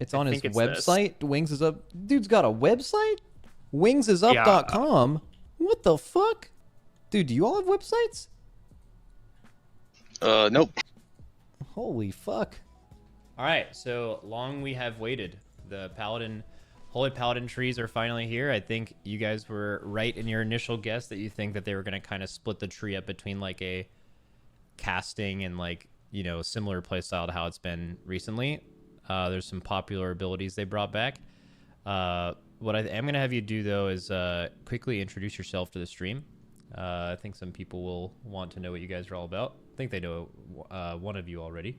It's I on his think it's website. Wings is up. Dude's got a website? Wingsisup.com? What the fuck? Dude, do you all have websites? Nope. Holy fuck. Alright, so long we have waited. The Holy Paladin trees are finally here. I think you guys were right in your initial guess that you think that they were going to kind of split the tree up between like a casting and like, you know, similar playstyle to how it's been recently. There's some popular abilities they brought back. What I am going to have you do, though, is quickly introduce yourself to the stream. I think some people will want to know what you guys are all about. I think they know one of you already.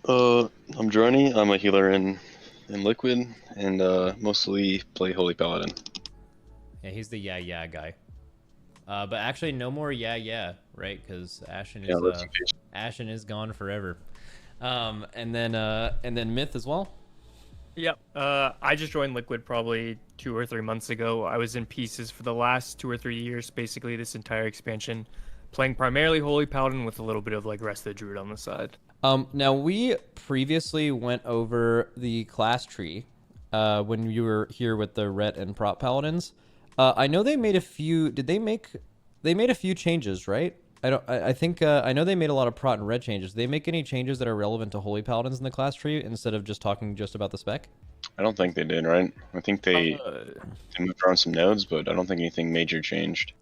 I'm Driney. I'm a healer in Liquid, and mostly play Holy Paladin. Yeah, he's the yeah guy. But actually, no more yeah, right? Because Ashen is gone forever. And then Myth as well. Yep. I just joined Liquid probably 2 or 3 months ago. I was in pieces for the last 2 or 3 years, basically this entire expansion, playing primarily Holy Paladin with a little bit of like Rest of the Druid on the side. Now we previously went over the class tree when you were here with the Ret and Prop Paladins. I know they made a few. They made a few changes, right? I think I know they made a lot of Prot and Red changes. Did they make any changes that are relevant to Holy Paladins in the class tree instead of just talking just about the spec? I don't think they did, right? I think they moved around some nodes, but I don't think anything major changed.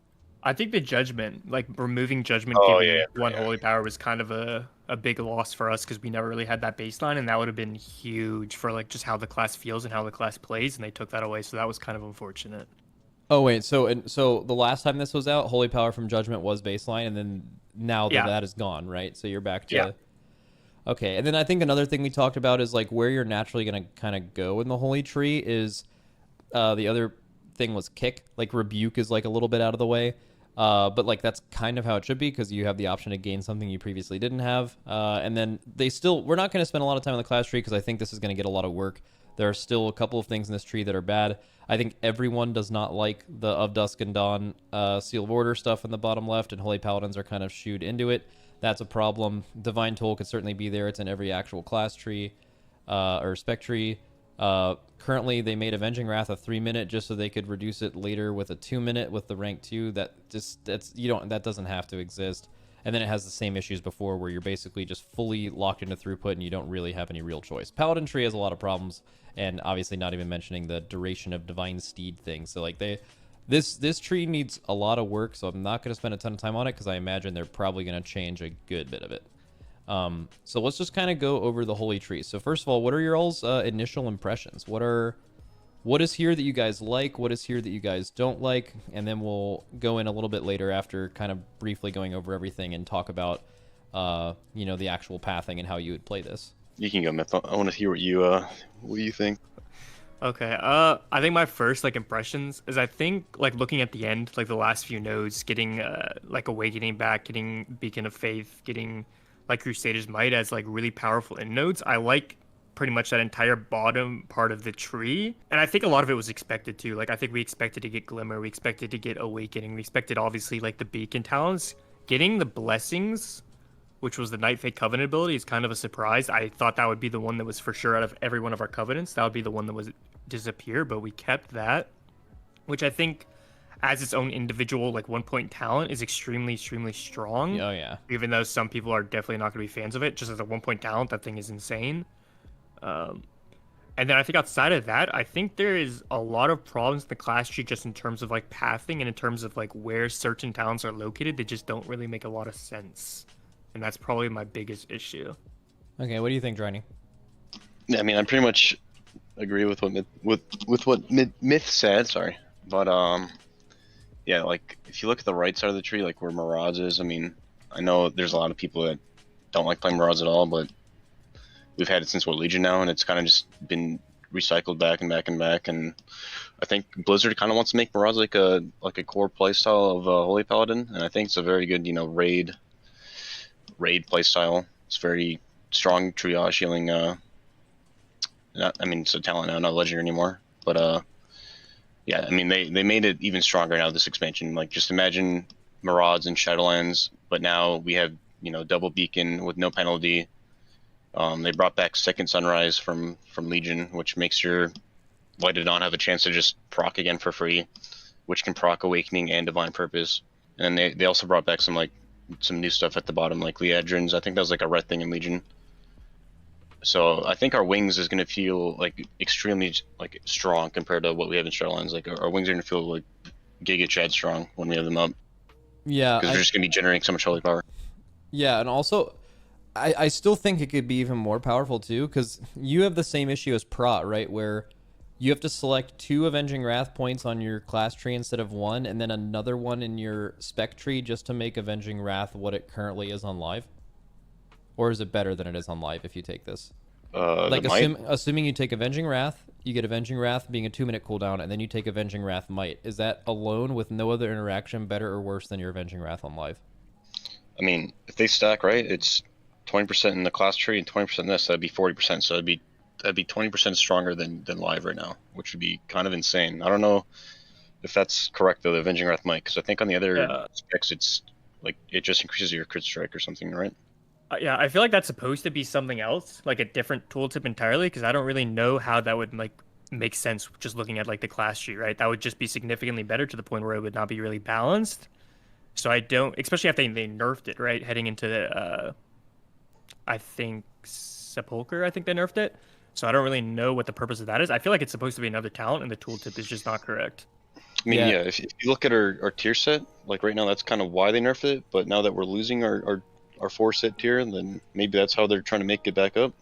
I think the Judgment, like removing Judgment giving Holy Power was kind of a big loss for us because we never really had that baseline, and that would have been huge for like just how the class feels and how the class plays, and they took that away, so that was kind of unfortunate. Oh wait, so the last time this was out, Holy Power from Judgment was baseline, and then now that is gone, right? So you're back to Okay, and then I think another thing we talked about is like where you're naturally gonna kind of go in the Holy Tree is the other thing was kick. Like Rebuke is like a little bit out of the way, but like that's kind of how it should be because you have the option to gain something you previously didn't have. And then we're not gonna spend a lot of time on the class tree because I think this is gonna get a lot of work. There are still a couple of things in this tree that are bad. I think everyone does not like the Of Dusk and Dawn Seal of Order stuff in the bottom left, and Holy Paladins are kind of shooed into it. That's a problem. Divine Toll could certainly be there. It's in every actual class tree or spec tree. Currently, they made Avenging Wrath a 3-minute just so they could reduce it later with a 2-minute with the rank 2. That doesn't have to exist. And then it has the same issues before where you're basically just fully locked into throughput and you don't really have any real choice. Paladin Tree has a lot of problems, and obviously not even mentioning the duration of Divine Steed thing. So like this tree needs a lot of work, so I'm not going to spend a ton of time on it because I imagine they're probably going to change a good bit of it. So let's just kind of go over the Holy Tree. So first of all, what are your all's initial impressions? What is here that you guys like? What is here that you guys don't like? And then we'll go in a little bit later after kind of briefly going over everything and talk about, the actual pathing and how you would play this. You can go, Myth. I want to hear what you think. Okay, I think my first like impressions is I think like looking at the end, like the last few nodes, getting like Awakening back, getting Beacon of Faith, getting like Crusader's Might as like really powerful end nodes. I like pretty much that entire bottom part of the tree, and I think a lot of it was expected too. Like I think we expected to get Glimmer, we expected to get Awakening, we expected obviously like the Beacon talents. Getting the Blessings, which was the Night Fate Covenant ability, is kind of a surprise. I thought that would be the one that was for sure out of every one of our covenants. That would be the one that was disappear, but we kept that, which I think as its own individual like 1-point talent is extremely strong. Oh yeah. Even though some people are definitely not going to be fans of it, just as a 1-point talent, that thing is insane. And then I think outside of that, I think there is a lot of problems in the class tree just in terms of like pathing and in terms of like where certain talents are located. They just don't really make a lot of sense, and that's probably my biggest issue. Okay, what do you think, Driney? Yeah, I mean, I pretty much agree with what Myth said. Sorry, but yeah, like if you look at the right side of the tree, like where Mirage is, I mean, I know there's a lot of people that don't like playing Mirage at all, but we've had it since Legion now, and it's kind of just been recycled back and back and back. And I think Blizzard kind of wants to make Mirage like a core playstyle of Holy Paladin, and I think it's a very good raid playstyle. It's very strong triage healing. It's a talent now, not legendary anymore. But yeah, I mean they made it even stronger now this expansion. Like just imagine Mirage and Shadowlands, but now we have double beacon with no penalty. They brought back Second Sunrise from Legion, which makes your Lighted On have a chance to just proc again for free, which can proc Awakening and Divine Purpose. And they also brought back some new stuff at the bottom, like Liedrins. I think that was like a red thing in Legion. So I think our wings is going to feel like extremely like strong compared to what we have in Shadowlands. Like our wings are going to feel like Giga Chad strong when we have them up. Yeah, because we're just going to be generating so much holy power. Yeah, and also, I still think it could be even more powerful too, because you have the same issue as Prot, right? Where you have to select 2 Avenging Wrath points on your class tree instead of 1, and then another one in your spec tree just to make Avenging Wrath what it currently is on live. Or is it better than it is on live if you take this? Like assuming you take Avenging Wrath, you get Avenging Wrath being a 2-minute cooldown, and then you take Avenging Wrath Might. Is that alone with no other interaction better or worse than your Avenging Wrath on live? I mean, if they stack right, it's 20% in the class tree and 20% in this. That'd be 40%. So that'd be 20% stronger than live right now, which would be kind of insane. I don't know if that's correct though. The Avenging Wrath Might, because I think on the other specs, it's like it just increases your crit strike or something, right? Yeah, I feel like that's supposed to be something else, like a different tooltip entirely, because I don't really know how that would like make sense just looking at like the class tree, right? That would just be significantly better to the point where it would not be really balanced. So I don't, especially after they nerfed it, right? Heading into the, I think Sepulcher, I think they nerfed it. So I don't really know what the purpose of that is. I feel like it's supposed to be another talent, and the tooltip is just not correct. I mean, yeah, if you look at our tier set, like right now, that's kind of why they nerfed it. But now that we're losing our 4-set tier, then maybe that's how they're trying to make it back up.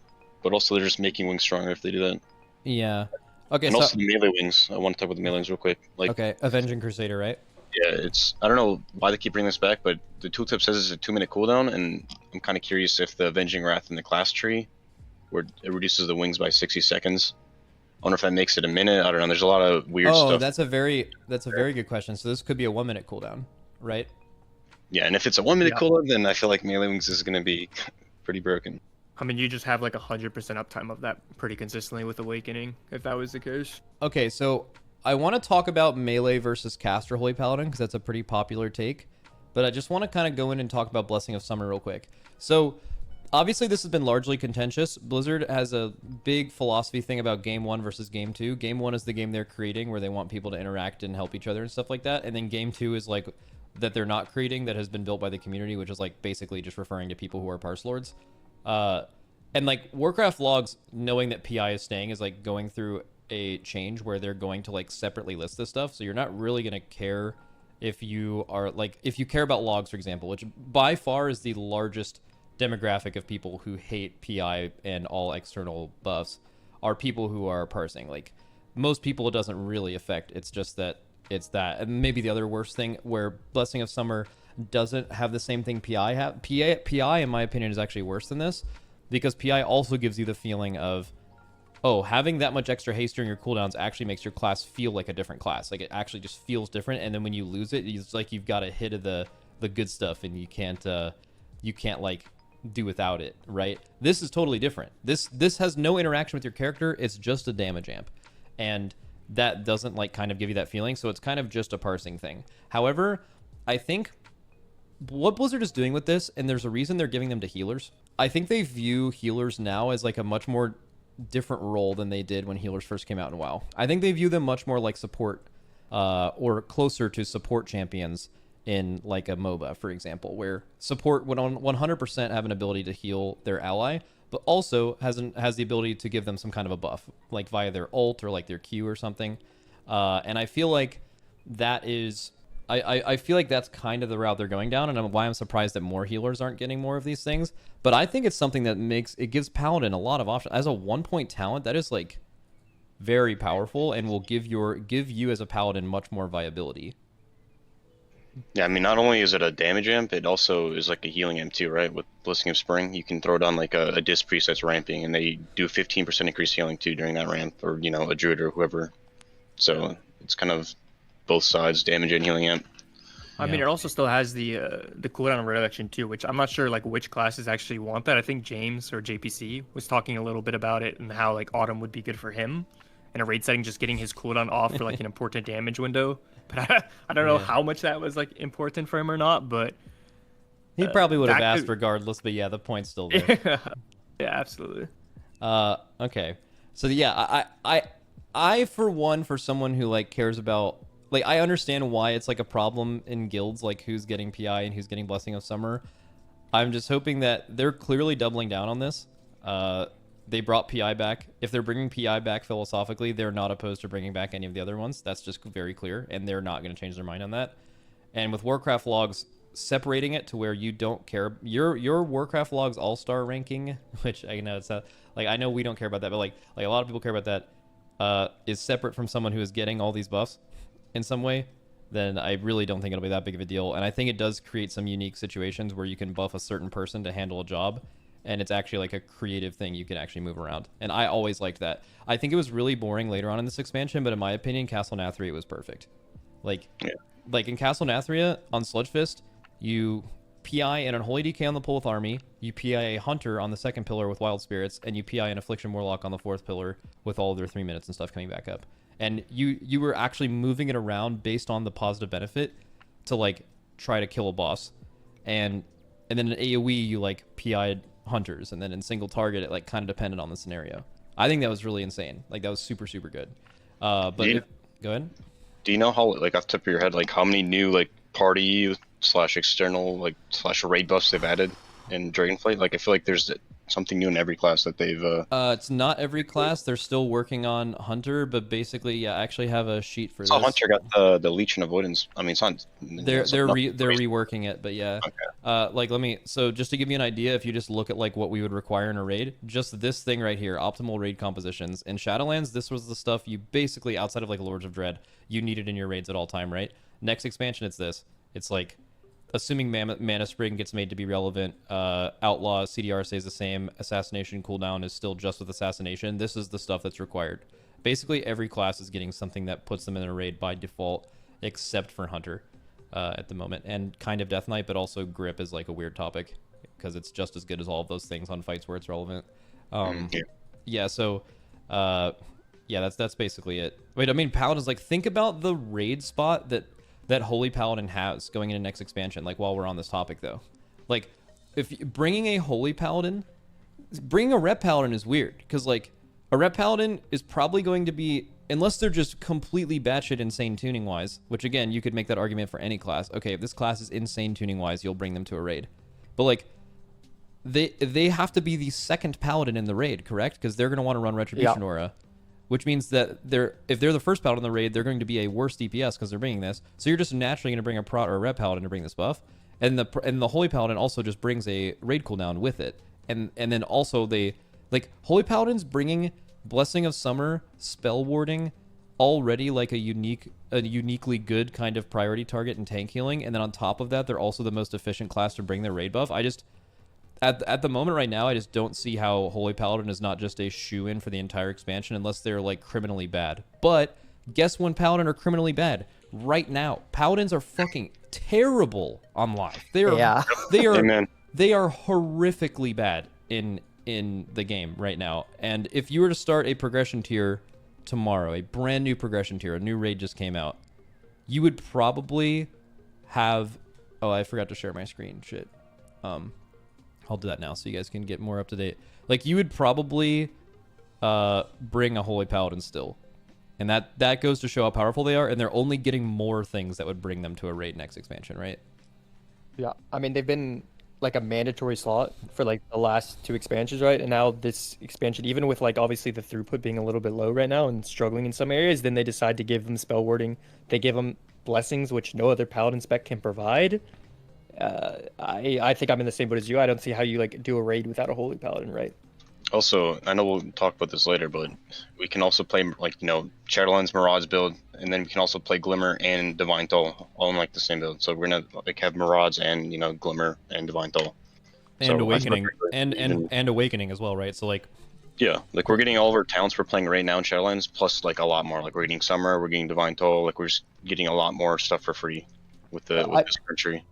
But also, they're just making wings stronger if they do that. Yeah. Okay. And also the melee wings. I want to talk about the melee wings real quick. Like, okay, Avenging Crusader, right? Yeah, I don't know why they keep bringing this back, but the tooltip says it's a 2-minute cooldown, and I'm kind of curious if the Avenging Wrath in the class tree, where it reduces the wings by 60 seconds. I wonder if that makes it a minute. I don't know. There's a lot of weird stuff. Oh, that's a very good question. So this could be a 1-minute cooldown, right? Yeah, and if it's a 1-minute cooldown, then I feel like melee wings is going to be pretty broken. I mean, you just have like 100% uptime of that pretty consistently with Awakening, if that was the case. Okay, so I want to talk about melee versus caster Holy Paladin, because that's a pretty popular take. But I just want to kind of go in and talk about Blessing of Summer real quick. So obviously this has been largely contentious. Blizzard has a big philosophy thing about Game 1 versus Game 2. Game 1 is the game they're creating where they want people to interact and help each other and stuff like that. And then Game 2 is like that they're not creating, that has been built by the community, which is like basically just referring to people who are parse lords. And like Warcraft logs, knowing that PI is staying, is like going through a change where they're going to like separately list this stuff. So you're not really going to care if you are like, if you care about logs, for example, which by far is the largest demographic of people who hate PI and all external buffs, are people who are parsing. Like most people it doesn't really affect. It's just that it's that. And maybe the other worst thing where Blessing of Summer doesn't have the same thing PI have. PI in my opinion is actually worse than this, because PI also gives you the feeling of, oh, having that much extra haste during your cooldowns actually makes your class feel like a different class. Like it actually just feels different, and then when you lose it, it's like you've got a hit of the good stuff, and you can't like do without it, right? This is totally different. This has no interaction with your character. It's just a damage amp, and that doesn't like kind of give you that feeling. So it's kind of just a parsing thing. However, I think what Blizzard is doing with this, and there's a reason they're giving them to healers. I think they view healers now as like a much more different role than they did when healers first came out in WoW. I think they view them much more like support, or closer to support champions in like a MOBA, for example, where support would 100% have an ability to heal their ally, but also has the ability to give them some kind of a buff, like via their ult or like their Q or something. And I feel like that is... I feel like that's kind of the route they're going down, and why I'm surprised that more healers aren't getting more of these things. But I think it's something that gives Paladin a lot of options. As a 1-point talent, that is like very powerful and will give you as a Paladin much more viability. Yeah, I mean, not only is it a damage amp, it also is like a healing amp too, right? With Blessing of Spring, you can throw down like a disc priest that's ramping, and they do 15% increased healing too during that ramp, or a druid or whoever. So it's kind of both sides, damage and healing amp. I mean, it also still has the cooldown reduction too, which I'm not sure like which classes actually want that. I think James or JPC was talking a little bit about it and how like Autumn would be good for him in a raid setting, just getting his cooldown off for like an important damage window. But I don't know how much that was like important for him or not. But he probably would have asked regardless. But yeah, the point's still there. Yeah, absolutely. Okay. So yeah, I for one, for someone who like cares about, like, I understand why it's like a problem in guilds, like who's getting PI and who's getting Blessing of Summer. I'm just hoping that they're clearly doubling down on this. They brought PI back. If they're bringing PI back philosophically, they're not opposed to bringing back any of the other ones. That's just very clear, and they're not going to change their mind on that. And with Warcraft logs, separating it to where you don't care, your Warcraft logs all-star ranking, which I know it's not, like, I know we don't care about that, but like a lot of people care about that, is separate from someone who is getting all these buffs in some way, then I really don't think it'll be that big of a deal. And I think it does create some unique situations where you can buff a certain person to handle a job, and it's actually like a creative thing you can actually move around. And I always liked that. I think it was really boring later on in this expansion, but in my opinion, Castle Nathria was perfect. Like, like in Castle Nathria on Sludgefist, you PI an Unholy DK on the Pulith Army, you PI a Hunter on the second pillar with Wild Spirits, and you PI an Affliction Warlock on the fourth pillar with all of their 3 minutes and stuff coming back up. And you were actually moving it around based on the positive benefit to like try to kill a boss. And then in AoE you like PI'd Hunters, and then in single target it like kind of depended on the scenario. I think that was really insane. Like that was super good. But go ahead. Do you know how, like, off the tip of your head, like how many new like party / external like / raid buffs they've added in Dragonflight? Like I feel like there's something new in every class that they've it's not every class. They're still working on Hunter, but basically, yeah, I actually have a sheet for this. Hunter got the leech and avoidance. I mean, it's not. They're reworking it, but yeah. Okay. Like so just to give you an idea, if you just look at like what we would require in a raid, just this thing right here, optimal raid compositions. In Shadowlands, this was the stuff you basically, outside of like Lords of Dread, you needed in your raids at all time, right? Next expansion, it's this. It's like, assuming Mana Spring gets made to be relevant, Outlaw CDR stays the same, Assassination cooldown is still just with Assassination. This is the stuff that's required. Basically, every class is getting something that puts them in a raid by default, except for Hunter at the moment, and kind of Death Knight, but also Grip is like a weird topic because it's just as good as all of those things on fights where it's relevant. Yeah, so yeah, that's basically it. Wait, I mean, Paladin's like, think about the raid spot that Holy Paladin has going into next expansion, like while we're on this topic though. Like, if bringing a Holy Paladin, bringing a Rep Paladin is weird, because like a Rep Paladin is probably going to be, unless they're just completely batshit insane tuning wise, which again, you could make that argument for any class. Okay, if this class is insane tuning wise, you'll bring them to a raid. But like, they have to be the second Paladin in the raid, correct? Because they're going to want to run Retribution Aura. Which means that if they're the first Paladin in the raid, they're going to be a worse DPS because they're bringing this. So you're just naturally going to bring a Prot or a Rep Paladin to bring this buff. And the Holy Paladin also just brings a raid cooldown with it. And then also they, like, Holy Paladin's bringing Blessing of Summer, Spell Warding, already like a uniquely good kind of priority target in tank healing. And then on top of that, they're also the most efficient class to bring their raid buff. At the moment right now, I just don't see how Holy Paladin is not just a shoe-in for the entire expansion unless they're, like, criminally bad. But guess when Paladin are criminally bad? Right now. Paladins are fucking terrible on live. They are horrifically bad in the game right now. And if you were to start a progression tier tomorrow, a brand new progression tier, a new raid just came out, you would probably have... Oh, I forgot to share my screen. Shit. I'll do that now so you guys can get more up to date. Like, you would probably bring a Holy Paladin still. And that goes to show how powerful they are, and they're only getting more things that would bring them to a raid next expansion, right? Yeah, I mean, they've been like a mandatory slot for like the last 2 expansions, right? And now this expansion, even with like obviously the throughput being a little bit low right now and struggling in some areas, then they decide to give them spell warding. They give them blessings, which no other Paladin spec can provide. I think I'm in the same boat as you. I don't see how you like do a raid without a Holy Paladin, right? Also, I know we'll talk about this later, but we can also play, like, Shadowlands Mirage build, and then we can also play Glimmer and Divine Toll all in like the same build. So we're gonna like have Mirage and Glimmer and Divine Toll. And so Awakening and Awakening as well, right? So like, yeah, like we're getting all of our talents we're playing right now in Shadowlands, plus like a lot more. Like we're getting Summer, we're getting Divine Toll, like we're just getting a lot more stuff for free with this current tree.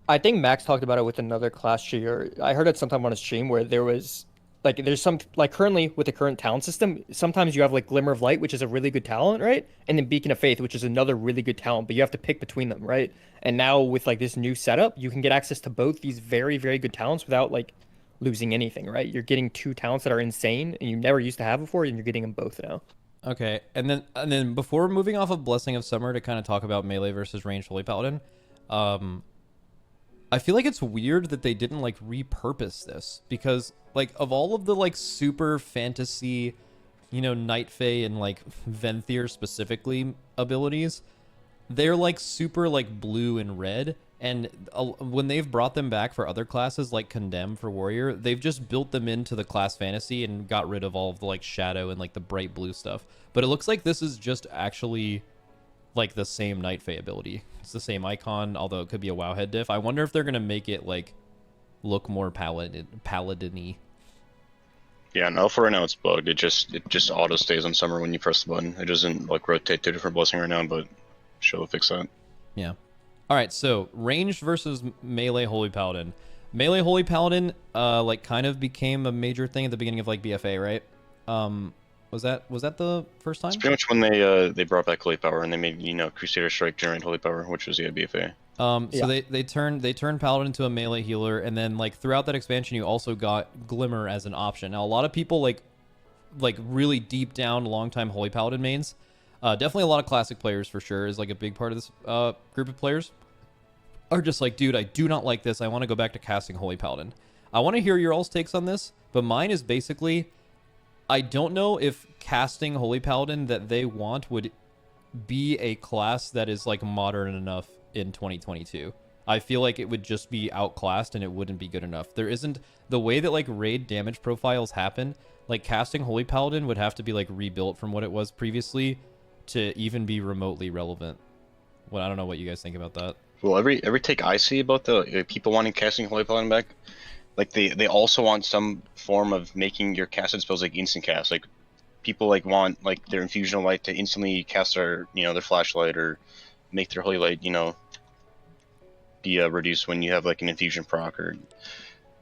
I think Max talked about it with another class tree, or I heard it sometime on a stream where there was like, there's some, like currently with the current talent system, sometimes you have like Glimmer of Light, which is a really good talent, right? And then Beacon of Faith, which is another really good talent, but you have to pick between them, right? And now with like this new setup, you can get access to both these very, very good talents without like losing anything, right? You're getting two talents that are insane and you never used to have before, and you're getting them both now. Okay, and then before moving off of Blessing of Summer to kind of talk about melee versus ranged Holy Paladin, I feel like it's weird that they didn't like repurpose this, because like of all of the like super fantasy, Night Fae and like Venthyr specifically abilities, they're like super like blue and red, and when they've brought them back for other classes like Condemn for Warrior, they've just built them into the class fantasy and got rid of all of the like shadow and like the bright blue stuff. But it looks like this is just actually like the same Night Fae ability. It's the same icon, although it could be a WoW head diff. I wonder if they're gonna make it like look more paladin-y. Yeah, no, for right now it's bugged. It just auto stays on summer when you press the button. It doesn't like rotate to a different blessing right now, but she'll fix that. Yeah. All right, so ranged versus melee Holy Paladin. Melee Holy Paladin like kind of became a major thing at the beginning of like BFA, right? Was that the first time? It's pretty much when they brought back Holy Power and they made Crusader Strike generate Holy Power, which was BFA. So they turned Paladin into a melee healer, and then like throughout that expansion you also got Glimmer as an option. Now a lot of people like really deep down long-time Holy Paladin mains, definitely a lot of classic players for sure is like a big part of this group of players, are just like, dude, I do not like this. I want to go back to casting Holy Paladin. I want to hear your all's takes on this, but mine is basically, I don't know if casting Holy Paladin that they want would be a class that is like modern enough in 2022. I feel like it would just be outclassed and it wouldn't be good enough. There isn't the way that like raid damage profiles happen. Like casting Holy Paladin would have to be like rebuilt from what it was previously to even be remotely relevant. Well, I don't know what you guys think about that. Well, every take I see about the people wanting casting Holy Paladin back, like they also want some form of making your casted spells like instant cast. Like people like want like their infusion of light to instantly cast their their flashlight, or make their holy light be reduced when you have like an infusion proc. Or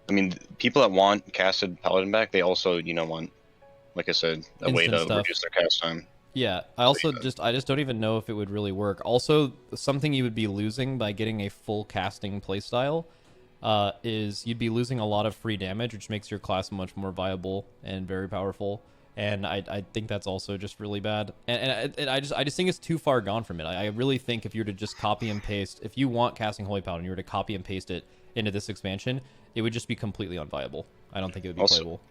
I mean, people that want casted Paladin back, they also want, like I said, a way to reduce their cast time. Yeah, I just don't even know if it would really work. Also, something you would be losing by getting a full casting playstyle is you'd be losing a lot of free damage, which makes your class much more viable and very powerful. And I think that's also just really bad. And I just think it's too far gone from it. I really think if you were to just copy and paste, if you want casting Holy Paladin, you were to copy and paste it into this expansion, it would just be completely unviable. I don't think it would be playable.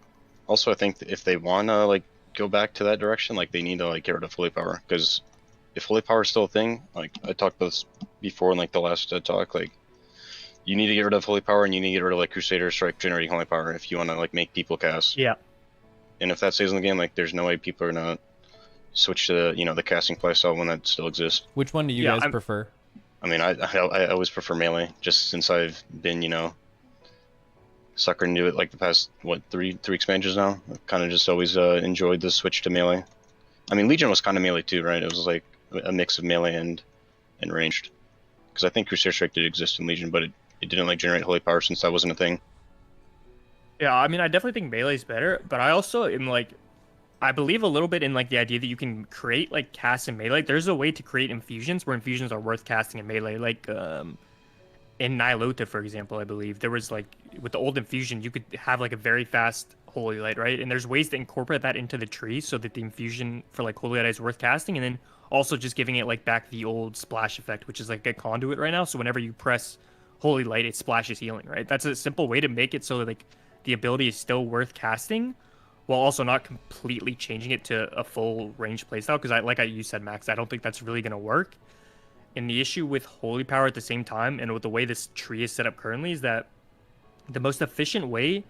Also, I think if they want to like go back to that direction, like they need to like get rid of Holy Power, because if Holy Power is still a thing, like I talked about this before in like the last talk, like you need to get rid of Holy Power and you need to get rid of like Crusader Strike generating Holy Power if you want to like make people cast. Yeah. And if that stays in the game, like there's no way people are gonna switch to the casting playstyle when that still exists. Which one do you guys prefer? I mean, I always prefer melee, just since I've been sucker into it like the past three expansions now. I've kind of just always enjoyed the switch to melee. I mean, Legion was kind of melee too, right? It was like a mix of melee and ranged. Because I think Crusader Strike did exist in Legion, but it didn't like generate Holy Power since that wasn't a thing. Yeah, I mean, I definitely think melee is better, but I also am like, I believe a little bit in like the idea that you can create like casts in melee. There's a way to create infusions where infusions are worth casting in melee. Like in Nihilota, for example, I believe there was like with the old infusion, you could have like a very fast Holy Light, right? And there's ways to incorporate that into the tree so that the infusion for like Holy Light is worth casting, and then also just giving it like back the old splash effect, which is like a conduit right now. So whenever you press Holy Light, it splashes healing, right? That's a simple way to make it so that like the ability is still worth casting, while also not completely changing it to a full range playstyle. Because like you said, Max, I don't think that's really going to work. And the issue with Holy Power at the same time, and with the way this tree is set up currently, is that the most efficient way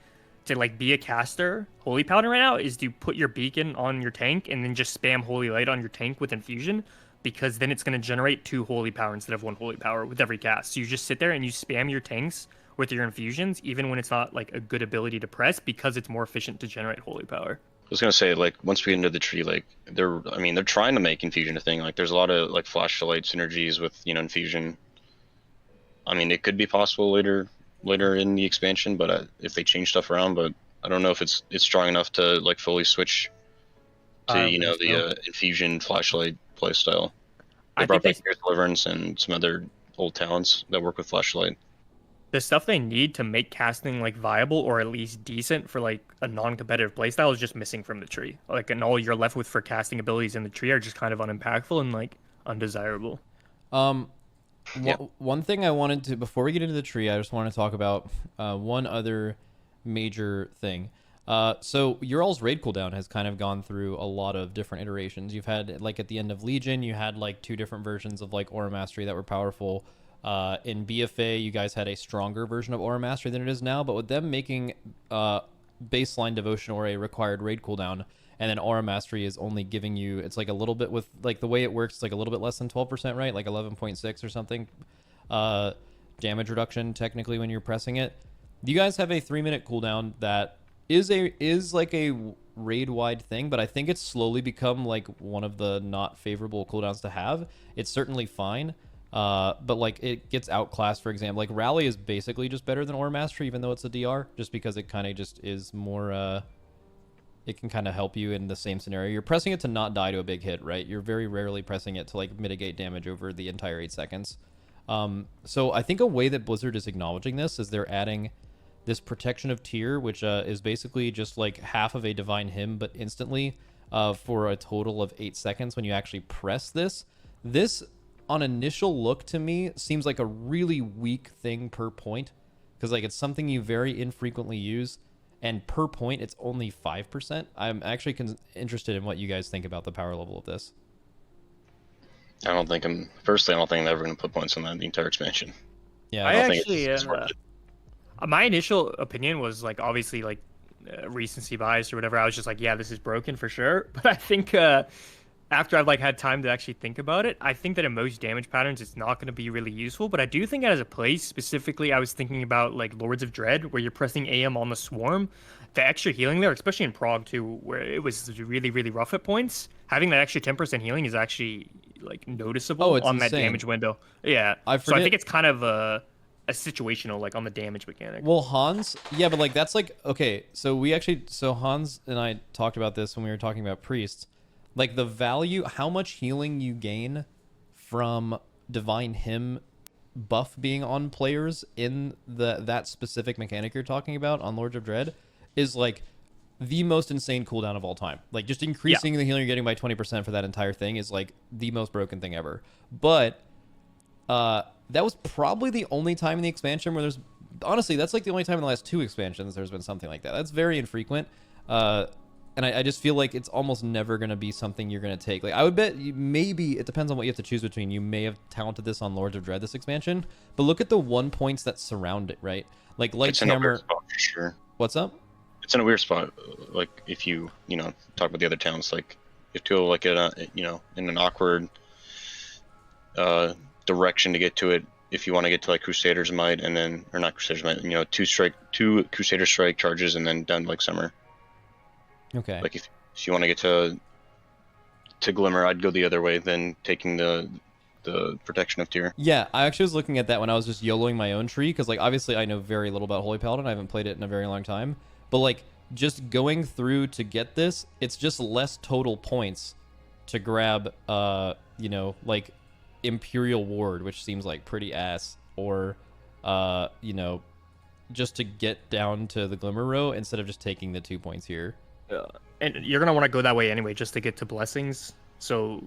to like be a caster Holy Paladin right now is to put your beacon on your tank and then just spam Holy Light on your tank with infusion, because then it's going to generate 2 Holy Power instead of 1 Holy Power with every cast. So you just sit there and you spam your tanks with your infusions, even when it's not like a good ability to press, because it's more efficient to generate Holy Power. I was gonna say, like, once we get into the tree, like they're trying to make infusion a thing. Like there's a lot of like flashlight synergies with infusion. I mean, it could be possible later in the expansion, but if they change stuff around, but I don't know if it's strong enough to like fully switch to the infusion flashlight playstyle. They brought back Deliverance and some other old talents that work with flashlight. the stuff they need to make casting like viable or at least decent for like a non-competitive playstyle is just missing from the tree. Like, and all you're left with for casting abilities in the tree are just kind of unimpactful and like undesirable. One thing I wanted to, before we get into the tree, I just want to talk about one other major thing. So your all's raid cooldown has kind of gone through a lot of different iterations. You've had, like, at the end of Legion, you had like 2 different versions of like Aura Mastery that were powerful. In BFA, you guys had a stronger version of Aura Mastery than it is now, but with them making baseline Devotion Aura a required raid cooldown, and then Aura Mastery is only giving you, it's like a little bit with, like, the way it works, it's like a little bit less than 12%, right? Like 11.6 or something. Damage reduction, technically, when you're pressing it. You guys have a 3-minute cooldown that is like a raid-wide thing, but I think it's slowly become like one of the not favorable cooldowns to have. It's certainly fine, but like it gets outclassed. For example, like Rally is basically just better than Aura Mastery, even though it's a DR, just because it kind of just is more. It can kind of help you in the same scenario. You're pressing it to not die to a big hit, right? You're very rarely pressing it to like mitigate damage over the entire 8 seconds. So I think a way that Blizzard is acknowledging this is they're adding this protection of tier, which is basically just like half of a divine hymn, but instantly, for a total of 8 seconds when you actually press this. This, on initial look to me, seems like a really weak thing per point, because like it's something you very infrequently use, and per point it's only 5%. I'm actually interested in what you guys think about the power level of this. I don't think I'm ever going to put points on that the entire expansion. Yeah, I actually, my initial opinion was like obviously like recency bias or whatever. I was just like, yeah, this is broken for sure. But I think after I've like had time to actually think about it, I think that in most damage patterns it's not going to be really useful. But I do think as a place specifically, I was thinking about like Lords of Dread, where you're pressing AM on the swarm. The extra healing there, especially in Prague too, where it was really, really rough at points, having that extra 10% healing is actually like noticeable on that damage window. Yeah. So I think it's kind of a situational, like on the damage mechanic. Well, Hans, yeah, but like that's like, okay, so Hans and I talked about this when we were talking about priests. Like the value, how much healing you gain from Divine Hymn buff being on players in that specific mechanic you're talking about on Lords of Dread is like the most insane cooldown of all time. Like just increasing the healing you're getting by 20% for that entire thing is like the most broken thing ever. But that was probably the only time in the expansion where there's, honestly, that's like the only time in the last 2 expansions there's been something like that. That's very infrequent. And I just feel like it's almost never going to be something you're going to take. Like I would bet maybe, it depends on what you have to choose between. You may have talented this on Lords of Dread this expansion, but look at the 1 points that surround it, right? Like Lighthammer. Sure. What's up? It's in a weird spot. Like if you talk about the other towns, like you have to go like in an awkward direction to get to it. If you want to get to like Crusader's Might and then, or not Crusader's Might, 2 Crusader Strike charges and then done like Summer. Okay. Like if you want to get to Glimmer, I'd go the other way than taking the protection of tier. Yeah, I actually was looking at that when I was just YOLOing my own tree, because like obviously I know very little about Holy Paladin. I haven't played it in a very long time. But like just going through to get this, it's just less total points to grab like Imperial Ward, which seems like pretty ass, or just to get down to the Glimmer row instead of just taking the 2 points here. And you're gonna want to go that way anyway, just to get to blessings. So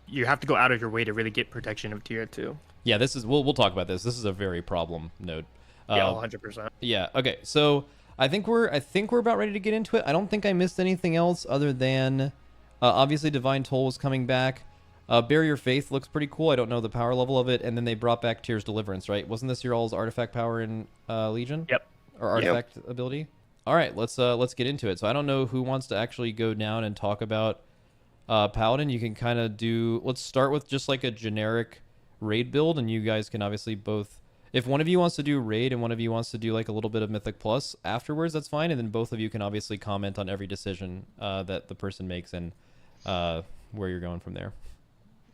you have to go out of your way to really get protection of tier 2. Yeah, this is we'll talk about this. This is a very problem node. Yeah, 100%. Yeah. Okay. So I think we're about ready to get into it. I don't think I missed anything else other than obviously Divine Toll was coming back. Barrier Faith looks pretty cool. I don't know the power level of it, and then they brought back Tyr's Deliverance, right? Wasn't this your all's artifact power in Legion? Yep. Or artifact ability? All right, let's get into it. So I don't know who wants to actually go down and talk about Paladin. You can kind of do. Let's start with just like a generic raid build, and you guys can obviously both. If one of you wants to do raid and one of you wants to do like a little bit of Mythic Plus afterwards, that's fine. And then both of you can obviously comment on every decision that the person makes and where you're going from there,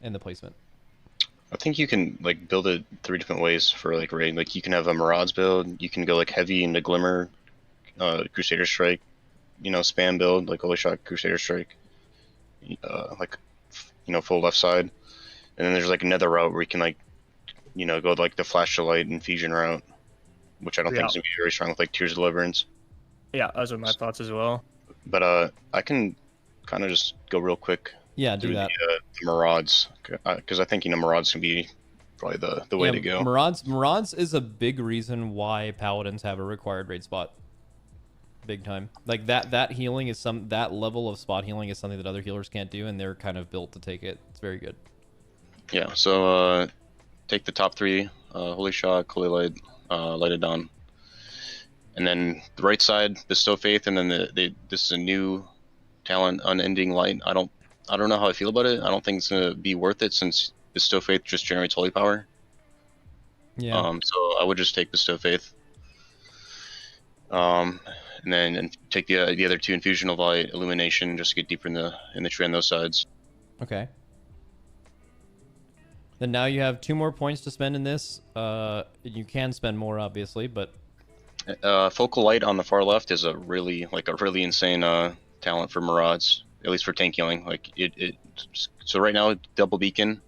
and the placement. I think you can like build it 3 different ways for like raid. Like you can have a Maraud's build. You can go like heavy into Glimmer, Crusader Strike, spam build like Holy Shot, Crusader Strike, full left side. And then there's like another route where you can like, go like the Flash to Light and Fusion route. which I don't think is gonna be very strong with like Tears of Deliverance. Yeah, those are my thoughts as well. But I can kind of just go real quick. Yeah, do that. The Marauders, because I think Marauders can be probably the way to go. Marauders is a big reason why Paladins have a required raid spot. Big time. Like that healing is that level of spot healing is something that other healers can't do, and they're kind of built to take it. It's very good. Yeah. So take the top 3: Holy Shock, Holy Light, Lighted Dawn, and then the right side, Bestow Faith, and then this is a new talent, Unending Light. I don't know how I feel about it. I don't think it's gonna be worth it since Bestow Faith just generates Holy Power. Yeah. So I would just take Bestow Faith. And then take the other 2, Infusion of Light, Illumination, just to get deeper in the tree on those sides. Okay. Then now you have 2 more points to spend in this. You can spend more, obviously, but Focal Light on the far left is a really insane talent for Marauders, at least for tank healing. Like so right now, Double Beacon,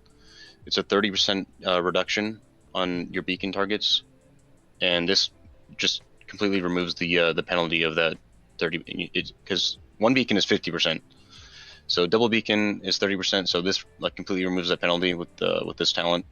it's a 30% reduction on your beacon targets, and this just completely removes the penalty of that 30, because one beacon is 50%, so double beacon is 30%. So this completely removes that penalty with this talent,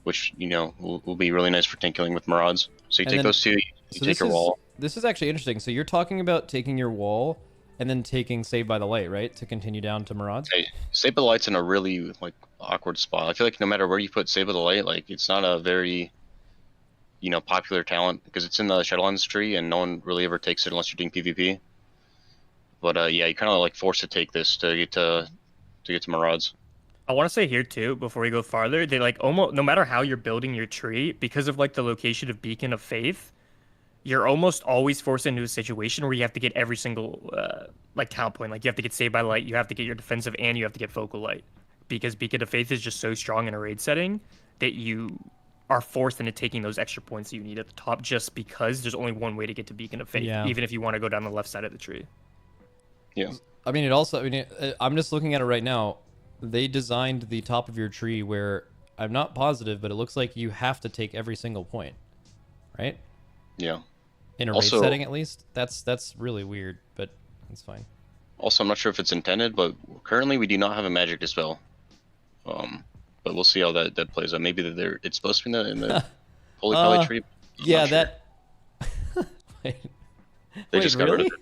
which will be really nice for tank killing with Marauders. So you take those 2, you take your wall. This is actually interesting. So you're talking about taking your wall and then taking Saved by the Light, right, to continue down to Marauders? Hey, Saved by the Light's in a really awkward spot. I feel like no matter where you put Saved by the Light, it's not a very popular talent, because it's in the Shadowlands tree and no one really ever takes it unless you're doing PvP. But yeah, you kind of forced to take this to get to Marauders. I want to say here too, before we go farther, they almost, no matter how you're building your tree, because of the location of Beacon of Faith, you're almost always forced into a situation where you have to get every single talent point. You have to get Saved by Light, you have to get your defensive, and you have to get Focal Light, because Beacon of Faith is just so strong in a raid setting that you are forced into taking those extra points that you need at the top, just because there's only one way to get to Beacon of Faith, even if you want to go down the left side of the tree. Yeah. I mean, I'm just looking at it right now. They designed the top of your tree where, I'm not positive, but it looks like you have to take every single point, right? Yeah. In a raid setting, at least. That's really weird, but it's fine. Also, I'm not sure if it's intended, but currently we do not have a magic dispel. But we'll see how that plays out. Maybe it's supposed to be in the Holy Paladin Tree. Yeah, that. They just got rid of it.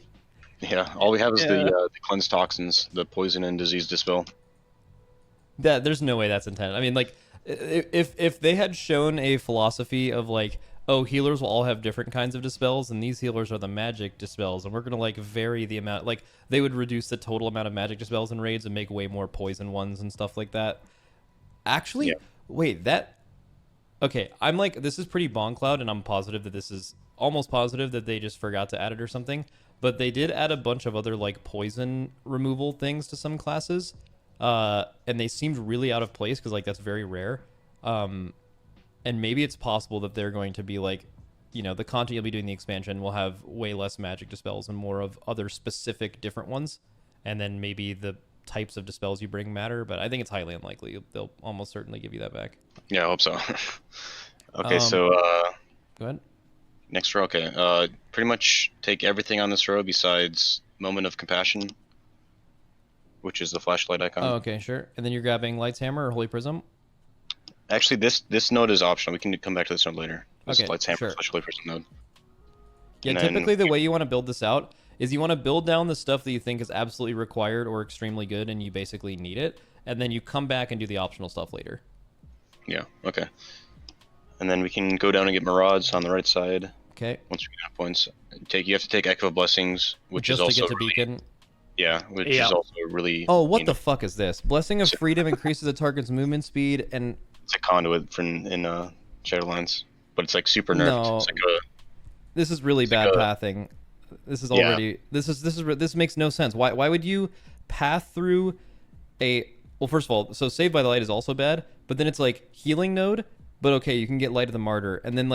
Yeah, all we have is the cleanse toxins, the poison and disease dispel. There's no way that's intended. I mean, if they had shown a philosophy of healers will all have different kinds of dispels, and these healers are the magic dispels, and we're gonna vary the amount. They would reduce the total amount of magic dispels in raids and make way more poison ones and stuff like that. Actually, wait, okay, I'm this is pretty Bon Cloud, and I'm positive that this is almost positive that they just forgot to add it or something, but they did add a bunch of other poison removal things to some classes, and they seemed really out of place because that's very rare, and maybe it's possible that they're going to be the content you'll be doing the expansion will have way less magic dispels and more of other specific different ones, and then maybe the types of dispels you bring matter, but I think it's highly unlikely. They'll almost certainly give you that back. Yeah, I hope so. Okay, so go ahead. Next row. Okay, pretty much take everything on this row besides Moment of Compassion, which is the flashlight icon. Oh, okay, sure. And then you're grabbing Light's Hammer or Holy Prism. Actually, this node is optional. We can come back to this node later. This Okay, Light's Hammer sure. slash Holy Prism node. Yeah, And typically then, the way you want to build this out is you want to build down the stuff that you think is absolutely required or extremely good, and you basically need it, and then you come back and do the optional stuff later. Yeah. Okay. And then we can go down and get Marauders on the right side. Okay. Once we get points, you have to take Echo of Blessings, which Just is also to get to really, Beacon. yeah, which is also really. Oh, what the fuck is this? Blessing of Freedom increases the target's movement speed, and it's a conduit in Shadowlands, but it's super nerfed. No. It's this is really bad pathing. This is already this makes no sense. Why would you path through a first of all, so Saved by the Light is also bad, but then it's healing node, but okay, you can get Light of the Martyr, and then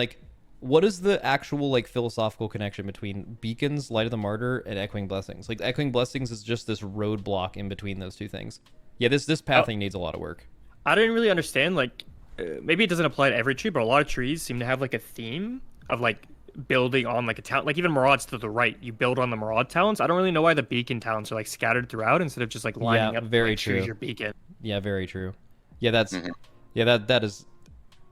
what is the actual philosophical connection between Beacons, Light of the Martyr, and Echoing Blessings? Echoing Blessings is just this roadblock in between those two things. Yeah, this pathing needs a lot of work. I didn't really understand maybe it doesn't apply to every tree, but a lot of trees seem to have a theme of like building on like a talent, like even Maraud's to the right, you build on the Maraud talents. I don't really know why the beacon talents are like scattered throughout instead of just like lining up. Very like, true. choose your beacon. Yeah, very true. Yeah, that's that is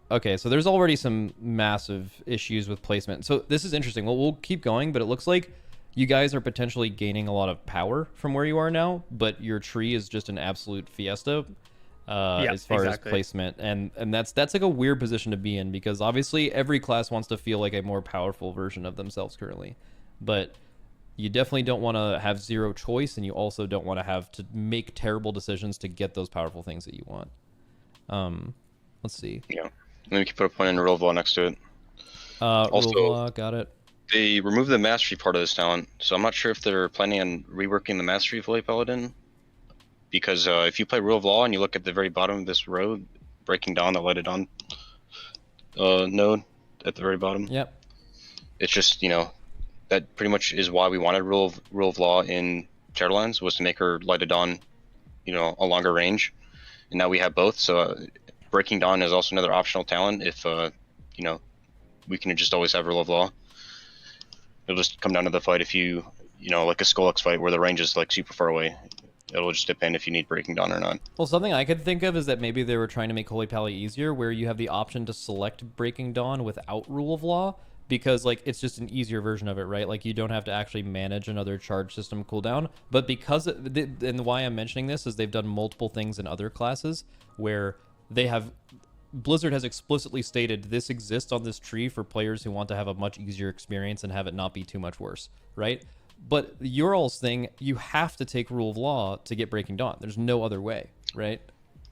okay. So there's already some massive issues with placement. So this is interesting. Well, we'll keep going, but it looks like you guys are potentially gaining a lot of power from where you are now, but your tree is just an absolute fiesta. As far as placement, and that's like a weird position to be in, because obviously every class wants to feel like a more powerful version of themselves currently, but you definitely don't want to have zero choice, and you also don't want to have to make terrible decisions to get those powerful things that you want. Let's see. Yeah, then we can put a point in rule of law next to it. Also, rule of law, got it. They removed the mastery part of this talent, so I'm not sure if they're planning on reworking the mastery of Holy Paladin. Because if you play Rule of Law and you look at the very bottom of this row, Breaking Dawn, the Lighted On node at the very bottom. Yep. It's just, that pretty much is why we wanted Rule of Law in Shadowlands, was to make her Lighted On, a longer range. And now we have both, so Breaking Dawn is also another optional talent if, we can just always have Rule of Law. It'll just come down to the fight if you, like a Skullux fight where the range is like super far away. It'll just depend if you need Breaking Dawn or not. Well, something I could think of is that maybe they were trying to make Holy Pally easier, where you have the option to select Breaking Dawn without Rule of Law, because like it's just an easier version of it, right? Like you don't have to actually manage another charge system cooldown. But because and why I'm mentioning this is they've done multiple things in other classes where they have Blizzard has explicitly stated this exists on this tree for players who want to have a much easier experience and have it not be too much worse, right? But Ural's thing, you have to take Rule of Law to get Breaking Dawn. There's no other way, right?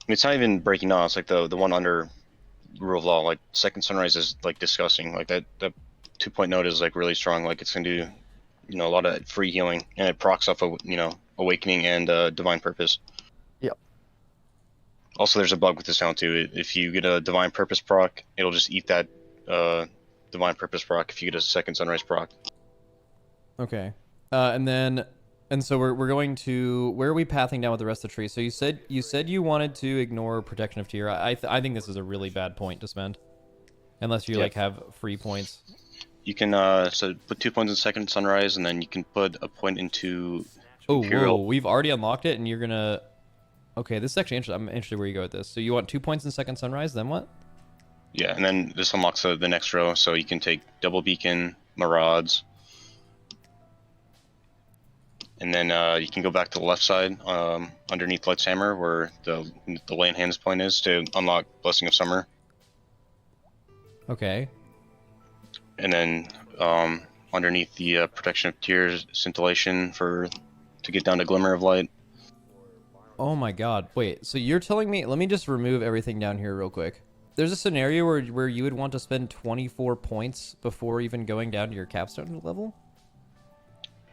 It's not even Breaking Dawn. It's like the one under Rule of Law. Like Second Sunrise is like disgusting. Like that 2-point node is like really strong. Like it's gonna do, a lot of free healing, and it procs off of Awakening and Divine Purpose. Yep. Also, there's a bug with this talent too. If you get a Divine Purpose proc, it'll just eat that Divine Purpose proc if you get a Second Sunrise proc. Okay. And so we're going to, where are we pathing down with the rest of the tree? So you said you wanted to ignore Protection of Tyr. I think this is a really bad point to spend, unless you like have free points. You can so put 2 points in Second Sunrise, and then you can put a point into Imperial. Whoa, we've already unlocked it, and you're gonna. Okay, this is actually interesting. I'm interested where you go with this. So you want 2 points in Second Sunrise, then what? Yeah, and then this unlocks the next row, so you can take Double Beacon, Marauds. And then you can go back to the left side, underneath Light's Hammer, where the lay in hands point is, to unlock Blessing of Summer. Okay. And then underneath the Protection of Tears, Scintillation to get down to Glimmer of Light. Oh my god. Wait, so you're telling me, let me just remove everything down here real quick. There's a scenario where you would want to spend 24 points before even going down to your capstone level?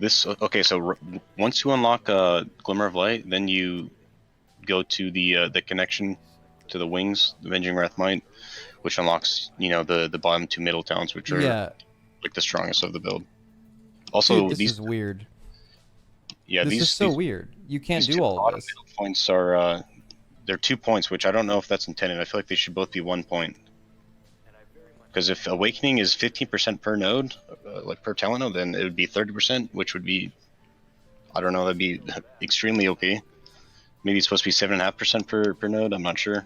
Okay, so once you unlock Glimmer of Light, then you go to the connection to the Wings, the Avenging Wrath Might, which unlocks the bottom two middle towns, which are like the strongest of the build. Also, dude, this is weird. Yeah, this is so weird. You can't do all of this. Points are they're 2 points, which I don't know if that's intended. I feel like they should both be 1 point. Because if Awakening is 15% per node, like per talent node, then it would be 30%, which would be, I don't know, that'd be extremely OP. Maybe it's supposed to be 7.5% per node, I'm not sure.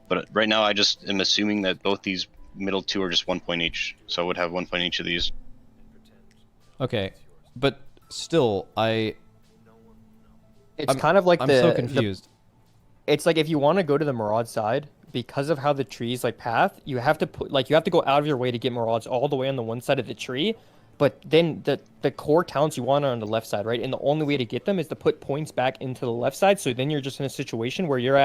But right now I just am assuming that both these middle two are just 1 point each. So I would have 1 point each of these. Okay, but still, It's kind of like I'm so confused. It's like if you want to go to the Maraud side, because of how the trees like path, you have to go out of your way to get Marauds all the way on the one side of the tree, but then the core talents you want are on the left side, right? And the only way to get them is to put points back into the left side, so then you're just in a situation where you're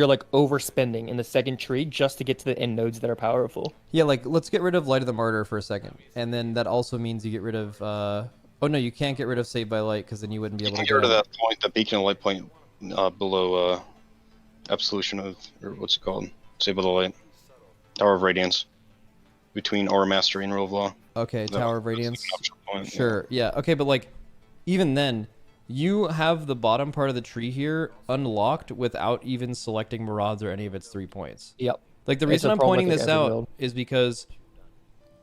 like overspending in the second tree just to get to the end nodes that are powerful. Yeah, like let's get rid of Light of the Martyr for a second, and then that also means you get rid of oh no, you can't get rid of Saved by Light, because then you wouldn't be able to get rid of that point, the Beacon of Light point below Absolution of, or what's it called? Save by the Light. Tower of Radiance. Between Aura Mastery and Rule of Law. Okay, Tower of Radiance. Point, sure, yeah. Okay, but like, even then, you have the bottom part of the tree here unlocked without even selecting Marauds or any of its 3 points. Yep. Like, the reason I'm pointing this out is because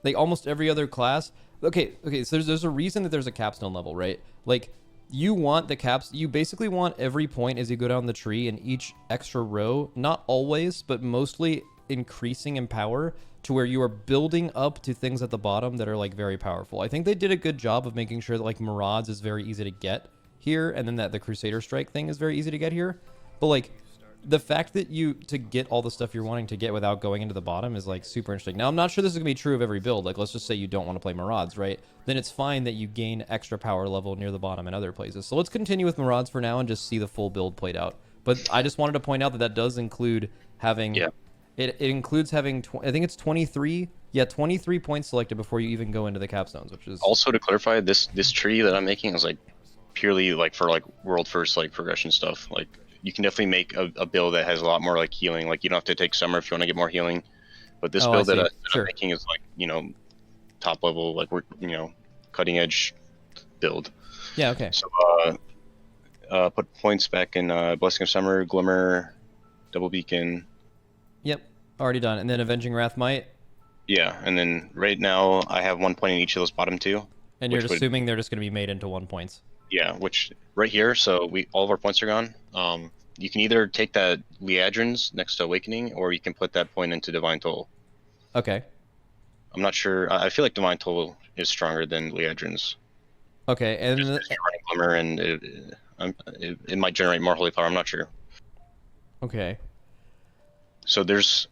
like almost every other class. Okay, so there's a reason that there's a capstone level, right? Like you want the caps, you basically want every point as you go down the tree in each extra row, not always, but mostly increasing in power to where you are building up to things at the bottom that are like very powerful. I think they did a good job of making sure that like Maraud's is very easy to get here, and then that the Crusader Strike thing is very easy to get here. But like the fact that you to get all the stuff you're wanting to get without going into the bottom is like super interesting. Now I'm not sure this is gonna be true of every build. Like let's just say you don't want to play Maraud's, right? Then it's fine that you gain extra power level near the bottom in other places. So let's continue with Maraud's for now and just see the full build played out. But I just wanted to point out that that does include having it includes having I think it's 23 points selected before you even go into the capstones, which is also to clarify, this tree that I'm making is like purely like for like world first like progression stuff. Like you can definitely make a build that has a lot more like healing. Like you don't have to take summer if you want to get more healing. But this build that I'm making is like, you know, top level, like we're, you know, cutting edge build. Yeah, okay. So put points back in Blessing of Summer, Glimmer, Double Beacon. Yep, already done. And then Avenging Wrath Might. Yeah, and then right now I have 1 point in each of those bottom two. And you're assuming they're just going to be made into 1 points. Yeah, which right here, so all of our points are gone. You can either take that Liadrin's next to Awakening, or you can put that point into Divine Toll. Okay. I'm not sure. I feel like Divine Toll is stronger than Liadrin's. Okay, and just running Glimmer, and it might generate more Holy Power. I'm not sure. Okay. So there's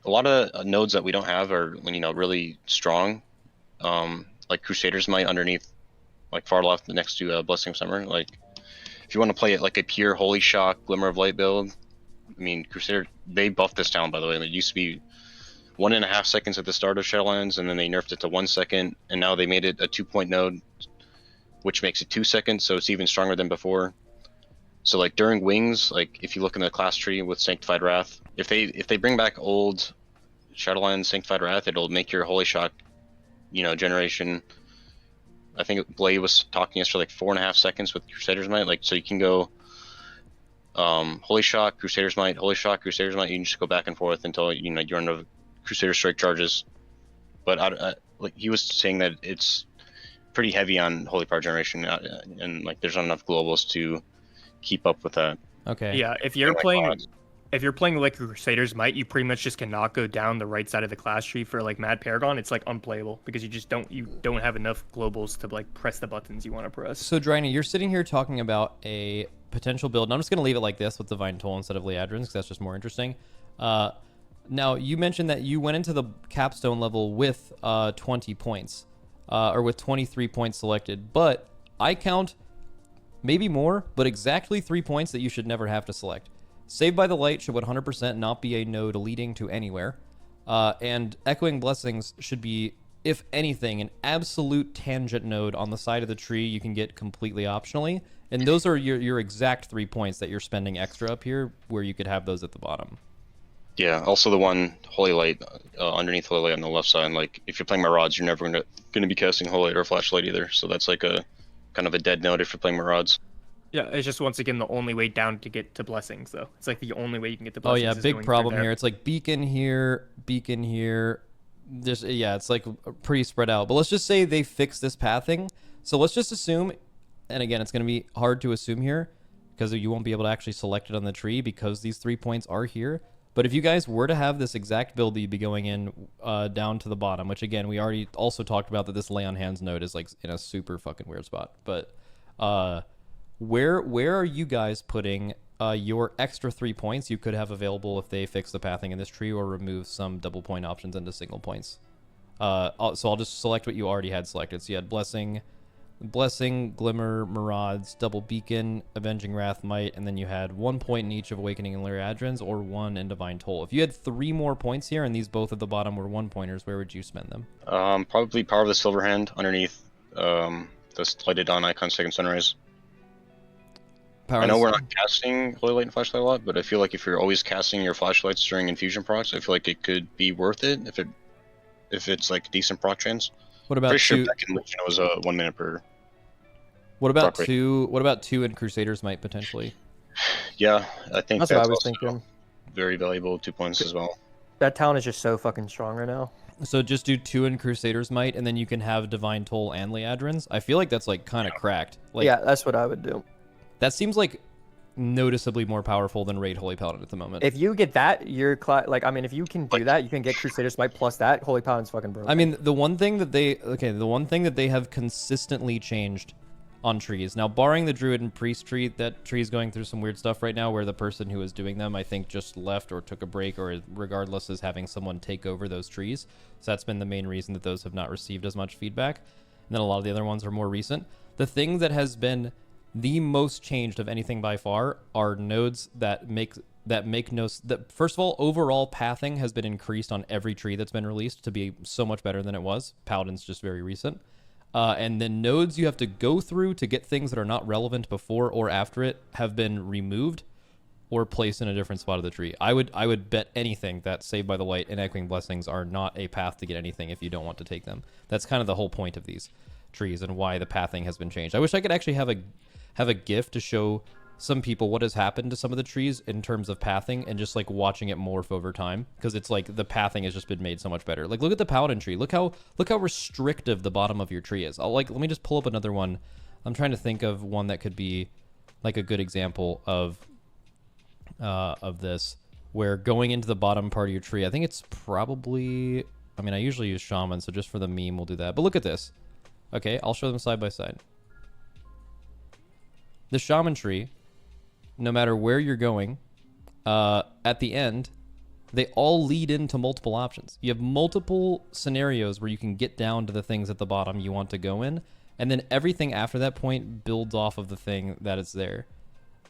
a lot of nodes that we don't have are, you know, really strong. Like Crusader's Might underneath, like far left next to Blessing of Summer. Like if you want to play it like a pure Holy Shock, Glimmer of Light build, I mean, Crusader, they buffed this down, by the way. It used to be 1.5 seconds at the start of Shadowlands, and then they nerfed it to 1 second, and now they made it a 2-point node, which makes it 2 seconds, so it's even stronger than before. So like during Wings, like if you look in the class tree with Sanctified Wrath, if they bring back old Shadowlands Sanctified Wrath, it'll make your Holy Shock, you know, generation. I think Blade was talking yesterday, like 4.5 seconds with Crusader's Might. Like so you can go Holy Shock, Crusader's Might, Holy Shock, Crusader's Might. You can just go back and forth until, you know, you're under Crusader Strike charges. But like he was saying that it's pretty heavy on Holy Power generation, and like there's not enough globals to keep up with that. Okay. Yeah, if you're playing like Crusader's Might, you pretty much just cannot go down the right side of the class tree for like Mad Paragon. It's like unplayable because you don't have enough globals to like press the buttons you want to press. So Driney, you're sitting here talking about a potential build, and I'm just going to leave it like this with Divine Toll instead of Liadrin's because that's just more interesting. Now, you mentioned that you went into the capstone level with 20 points, or with 23 points selected, but I count maybe more, but exactly 3 points that you should never have to select. Saved by the Light should 100% not be a node leading to anywhere, and Echoing Blessings should be, if anything, an absolute tangent node on the side of the tree you can get completely optionally, and those are your exact 3 points that you're spending extra up here, where you could have those at the bottom. Yeah, also the one Holy Light underneath Holy Light on the left side. Like if you're playing Marauds, you're never gonna be casting Holy Light or Flashlight either. So that's like a kind of a dead node if you're playing Marauds. Yeah, it's just once again the only way down to get to Blessings though. It's like the only way you can get to Blessings. Oh yeah, big problem here. It's like beacon here. Just yeah, it's like pretty spread out. But let's just say they fix this pathing. So let's just assume, and again, it's gonna be hard to assume here because you won't be able to actually select it on the tree because these 3 points are here. But if you guys were to have this exact build that you'd be going in down to the bottom, which again, we already also talked about that this lay on hands node is like in a super fucking weird spot. But where are you guys putting your extra 3 points you could have available if they fix the pathing in this tree or remove some double point options into single points? So I'll just select what you already had selected. So you had Blessing, Glimmer, Maraud's, Double Beacon, Avenging Wrath, Might, and then you had 1 point in each of Awakening and Liadrin's, or 1 in Divine Toll. If you had 3 more points here, and these both at the bottom were 1-pointers, where would you spend them? Probably Power of the Silver Hand underneath the Lighted Dawn icon Second Sunrise. I know we're not casting Holy Light and Flashlight a lot, but I feel like if you're always casting your flashlights during infusion procs, I feel like it could be worth it if it's like a decent proc chance. What about Pretty sure back in Legion it was 1 minute per. What about two? What about 2 in Crusaders Might potentially? Yeah, I think that's what I was thinking. Very valuable 2 points as well. That talent is just so fucking strong right now. So just do 2 in Crusader's Might, and then you can have Divine Toll and Liadrins. I feel like that's like kind of cracked. Like, yeah, that's what I would do. That seems like noticeably more powerful than Raid Holy Paladin at the moment. If you get that, you're like, I mean, if you can do that, you can get Crusader's Might plus that. Holy Paladin's fucking broken. I mean, the one thing that they have consistently changed on trees. Now, barring the Druid and Priest tree, that tree is going through some weird stuff right now where the person who is doing them, I think, just left or took a break, or regardless is having someone take over those trees. So that's been the main reason that those have not received as much feedback. And then a lot of the other ones are more recent. The thing that has been the most changed of anything by far are nodes that first of all, overall pathing has been increased on every tree that's been released to be so much better than it was. Paladin's just very recent. And then nodes you have to go through to get things that are not relevant before or after it have been removed or placed in a different spot of the tree. I would bet anything that Saved by the Light and Echoing Blessings are not a path to get anything if you don't want to take them. That's kind of the whole point of these trees and why the pathing has been changed. I wish I could actually have a GIF to show some people what has happened to some of the trees in terms of pathing and just like watching it morph over time, because it's like the pathing has just been made so much better. Like look at the Paladin tree. Look how restrictive the bottom of your tree is. Let me just pull up another one. I'm trying to think of one that could be like a good example of this, where going into the bottom part of your tree, I think it's probably, I mean, I usually use Shaman, so just for the meme we'll do that. But look at this. Okay, I'll show them side by side. The Shaman tree, no matter where you're going, at the end, they all lead into multiple options. You have multiple scenarios where you can get down to the things at the bottom you want to go in, and then everything after that point builds off of the thing that is there,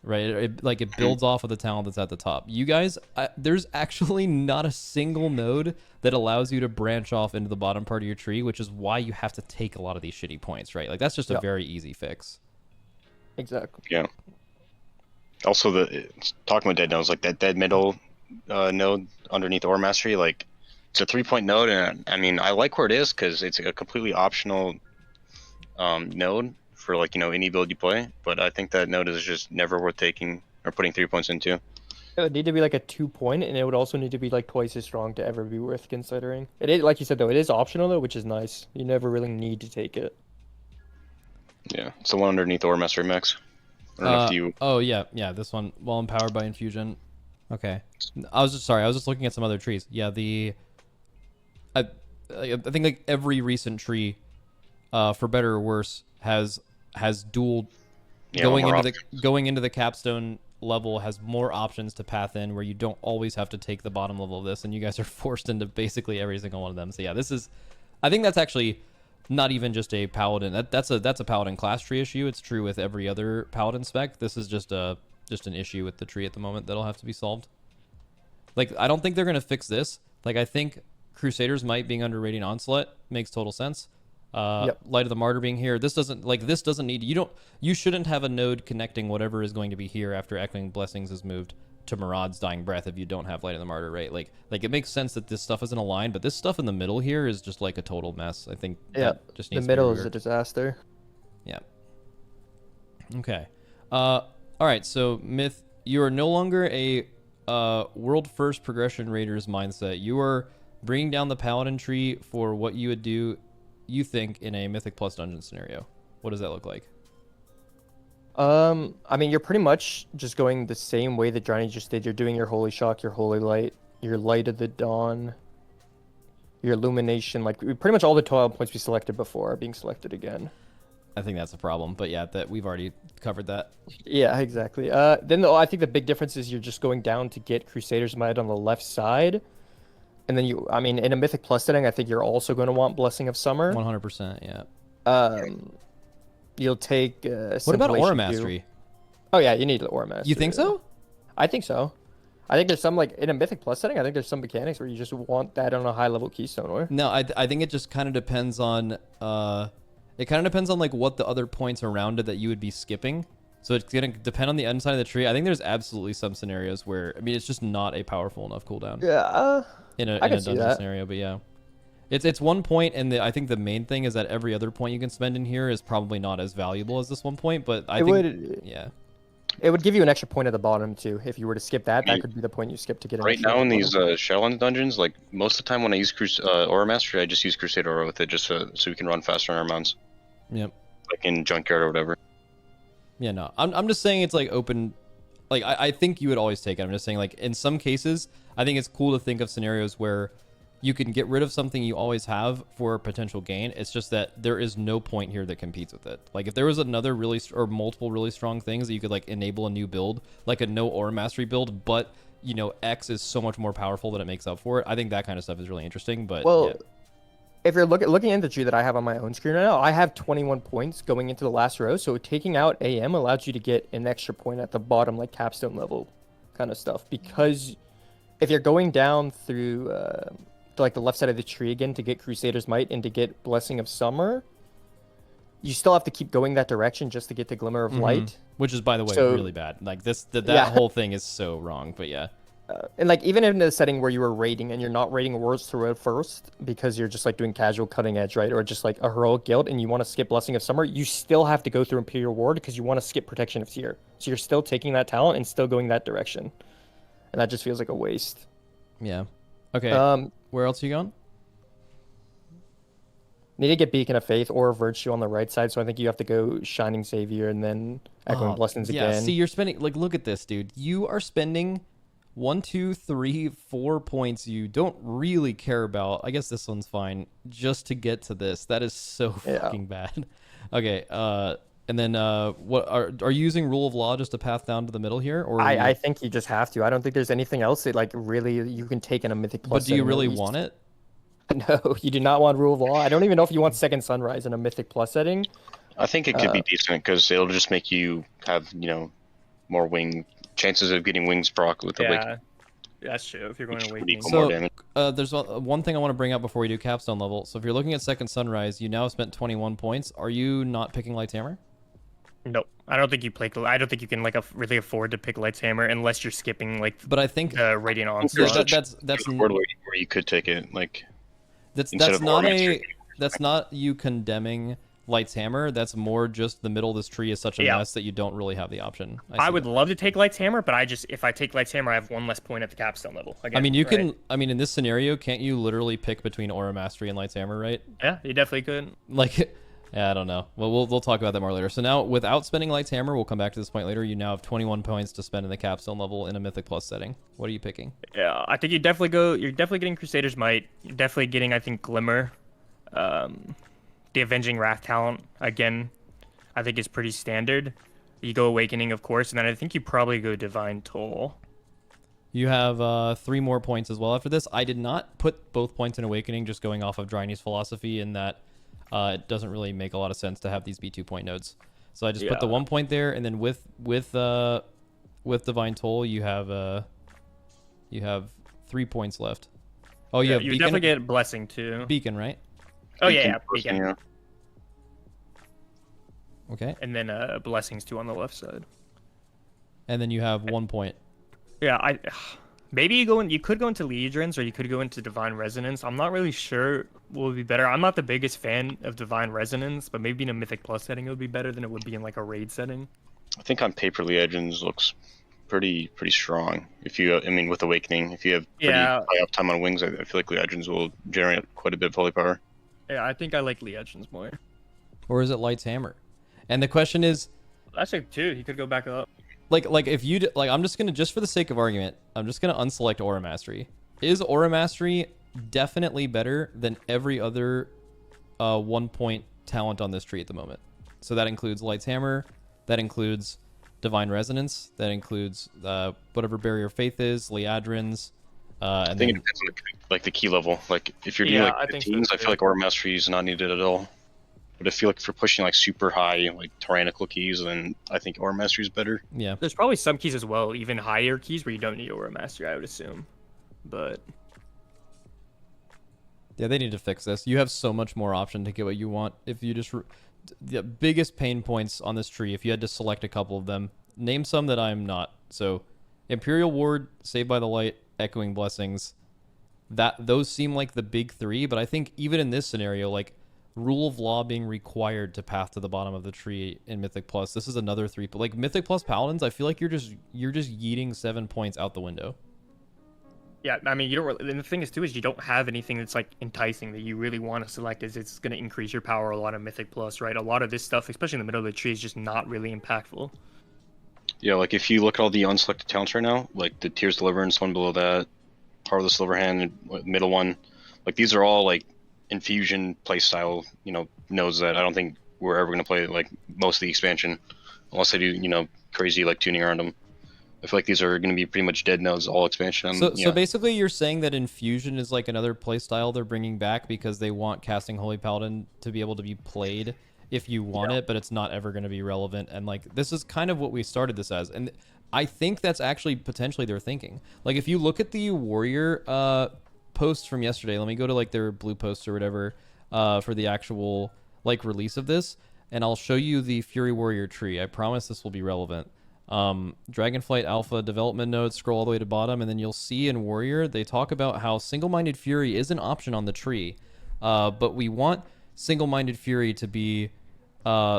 right? It builds off of the talent that's at the top. You guys, there's actually not a single node that allows you to branch off into the bottom part of your tree, which is why you have to take a lot of these shitty points, right? Like that's just a very easy fix. Exactly. Yeah. Also, talking about dead nodes, like that dead middle node underneath Ore Mastery, like it's a 3-point node, and I mean I like where it is because it's a completely optional node for like any build you play. But I think that node is just never worth taking or putting 3 points into. It would need to be like a 2-point, and it would also need to be like twice as strong to ever be worth considering. It is, like you said though, it is optional though, which is nice. You never really need to take it. Yeah, it's the one underneath Ore Mastery mix. Oh yeah, this one. While empowered by infusion. Okay. I was just looking at some other trees. Yeah, I think like every recent tree, for better or worse, has dual going into the capstone level has more options to path in where you don't always have to take the bottom level of this, and you guys are forced into basically every single one of them. So yeah, I think that's actually not even just a paladin. That's a paladin class tree issue. It's true with every other paladin spec. This is just an issue with the tree at the moment that'll have to be solved. Like I don't think they're gonna fix this. Like I think Crusader's Might being under Radiant Onslaught makes total sense. Light of the Martyr being here. This doesn't need, you shouldn't have a node connecting whatever is going to be here after Echoing Blessings is moved to Maraud's Dying Breath if you don't have Light of the Martyr, right? Like it makes sense that this stuff isn't aligned, but this stuff in the middle here is just like a total mess. I think that just needs the middle to be is a disaster. Yeah. Okay. All right. So Myth, you are no longer a world first progression raiders mindset. You are bringing down the Paladin tree for what you would do, you think, in a Mythic plus dungeon scenario. What does that look like? I mean, you're pretty much just going the same way that Driney just did. You're doing your Holy Shock, your Holy Light, your Light of the Dawn, your Illumination. Like, pretty much all the 12 points we selected before are being selected again. I think that's a problem, but yeah, that we've already covered that. Yeah, exactly. Then I think the big difference is you're just going down to get Crusader's Might on the left side. And then in a Mythic Plus setting, I think you're also going to want Blessing of Summer. 100%, yeah. You'll take... what about Aura Mastery? Oh, yeah, you need Aura Mastery. You think so? I think so. I think there's some, like, in a Mythic Plus setting, I think there's some mechanics where you just want that on a high-level Keystone Ore. No, I think it just kind of depends on... like, what the other points around it that you would be skipping. So it's going to depend on the inside of the tree. I think there's absolutely some scenarios where... I mean, it's just not a powerful enough cooldown. Yeah, in a dungeon scenario, but yeah. It's 1 point, and I think the main thing is that every other point you can spend in here is probably not as valuable as this 1 point, but I think... To It would give you an extra point at the bottom too. If you were to skip that, I that mean, could be the point you skip to get an right extra now in at the these bottom. Shadowlands dungeons, like most of the time when I use Aura Mastery, I just use Crusader Aura with it just so we can run faster on our mounts. Yep. Like in Junkyard or whatever. Yeah, no. I'm just saying it's like open. Like I think you would always take it. I'm just saying like in some cases, I think it's cool to think of scenarios where you can get rid of something you always have for potential gain. It's just that there is no point here that competes with it. Like if there was another or multiple really strong things that you could like enable a new build, like a no Aura Mastery build, but you know X is so much more powerful that it makes up for it. I think that kind of stuff is really interesting. But Well, yeah. if you're looking at the tree that I have on my own screen right now, I have 21 points going into the last row. So taking out AM allows you to get an extra point at the bottom, like capstone level kind of stuff. Because if you're going down through to like the left side of the tree again to get Crusader's Might and to get Blessing of Summer, you still have to keep going that direction just to get the Glimmer of Light. Which is, by the way, So- really bad. Like that Yeah. whole thing is so wrong. But yeah. And like even in the setting where you were raiding and you're not raiding worlds to road first because you're just like doing casual cutting edge, right? Or just like a heroic guild and you want to skip Blessing of Summer, you still have to go through Imperial Ward because you want to skip Protection of Tier. So you're still taking that talent and still going that direction. And that just feels like a waste. Yeah. Okay. Where else are you going? Need to get Beacon of Faith or Virtue on the right side, so I think you have to go Shining Savior and then Echoing Blessings Yeah, again. see, you're spending like look at this, dude. You are spending 1, 2, 3, 4 points you don't really care about. I guess this one's fine. Just to get to this. That is so fucking bad. Okay, and then what are you using Rule of Law just to path down to the middle here? Or I think you just have to. I don't think there's anything else that like really you can take in a Mythic Plus. But do you setting, at really least. want it? No, you do not want Rule of Law. I don't even know if you want Second Sunrise in a Mythic Plus setting. I think it could be decent because it'll just make you have, more chances of getting wings proc with the Yeah, that's true. If you're going to Awakening. equal more damage. There's one thing I want to bring up before we do capstone level. So if you're looking at Second Sunrise, you now have spent 21 points. Are you not picking Light's Hammer? Nope. I don't think you play. I don't think you can really afford to pick Light's Hammer unless you're skipping But I think the Radiant there's Onslaught. There's a word where you could take it, like that's instead of not Aura Mastery. that's not you condemning Light's Hammer. That's more just the middle of this tree is such a mess that you don't really have the option. I would love to take Light's Hammer, but if I take Light's Hammer, I have one less point at the capstone level. Again, I mean, you can. right? I mean, in this scenario, can't you literally pick between Aura Mastery and Light's Hammer, right? Yeah, you definitely could. Like, yeah, I don't know. Well, we'll talk about that more later. So now, without spending Light's Hammer, we'll come back to this point later. You now have 21 points to spend in the capstone level in a Mythic Plus setting. What are you picking? Yeah, I think you're definitely getting Crusader's Might. You're definitely getting, I think, Glimmer. The Avenging Wrath talent, again, I think is pretty standard. You go Awakening, of course, and then I think you probably go Divine Toll. You have 3 more points as well after this. I did not put both points in Awakening, just going off of Driney's philosophy in that it doesn't really make a lot of sense to have these be 2-point nodes. So I just put the 1 point there, and then with Divine Toll, you have 3 points left. Oh, you have you Beacon. definitely get Blessing too. Beacon, right? Oh yeah, Beacon. Yeah. Okay. And then Blessings too on the left side. And then you have 1 point. Yeah, maybe you could go into Legions or you could go into Divine Resonance. I'm not really sure what would be better. I'm not the biggest fan of Divine Resonance, but maybe in a Mythic Plus setting it would be better than it would be in like a raid setting. I think on paper Legends looks pretty strong. If you, with Awakening, if you have pretty high uptime on wings, I feel like Legends will generate quite a bit of volley power. Yeah, I think I like Legends more. Or is it Light's Hammer? And the question is, That's like two. He could go back up. like if you I'm just gonna, just for the sake of argument, I'm just gonna unselect Aura Mastery. Is Aura Mastery definitely better than every other 1 point talent on this tree at the moment? So that includes Light's Hammer, that includes Divine Resonance, that includes whatever Barrier of Faith is, Liadrin's. I think it depends on the key level. Like if you're doing I think so 15s, I too. feel like Aura Mastery is not needed at all. But I feel like if you're pushing like super high, like tyrannical keys, then I think Aura Mastery is better. Yeah. There's probably some keys as well, even higher keys where you don't need Aura Mastery, I would assume. But Yeah, they need to fix this. You have so much more option to get what you want. If you just... The biggest pain points on this tree, if you had to select a couple of them, name some that I'm not. So, Imperial Ward, Saved by the Light, Echoing Blessings. Those seem like the big three, but I think even in this scenario, like, Rule of Law being required to path to the bottom of the tree in Mythic Plus. This is another 3, but like Mythic Plus Paladins, I feel like you're just yeeting 7 points out the window. Yeah, I mean, you don't really, and the thing is too is you don't have anything that's like enticing that you really want to select as it's going to increase your power a lot of Mythic Plus, right? A lot of this stuff, especially in the middle of the tree, is just not really impactful. Yeah, like if you look at all the unselected talents right now, like the Tears Deliverance, one below that, Power of the Silver Hand, middle one, like these are all like infusion playstyle, nodes that I don't think we're ever going to play like most of the expansion, unless they do, crazy like tuning around them. I feel like these are going to be pretty much dead nodes all expansion. So basically you're saying that infusion is like another playstyle they're bringing back because they want casting Holy Paladin to be able to be played if you want it, but it's not ever going to be relevant. And like this is kind of what we started this as, and I think that's actually potentially their thinking. Like if you look at the Warrior posts from yesterday, let me go to like their blue posts or whatever for the actual like release of this, and I'll show you the Fury Warrior tree. I promise this will be relevant. Dragonflight Alpha development nodes, scroll all the way to bottom, and then you'll see in Warrior they talk about how single-minded Fury is an option on the tree, but we want single-minded Fury to be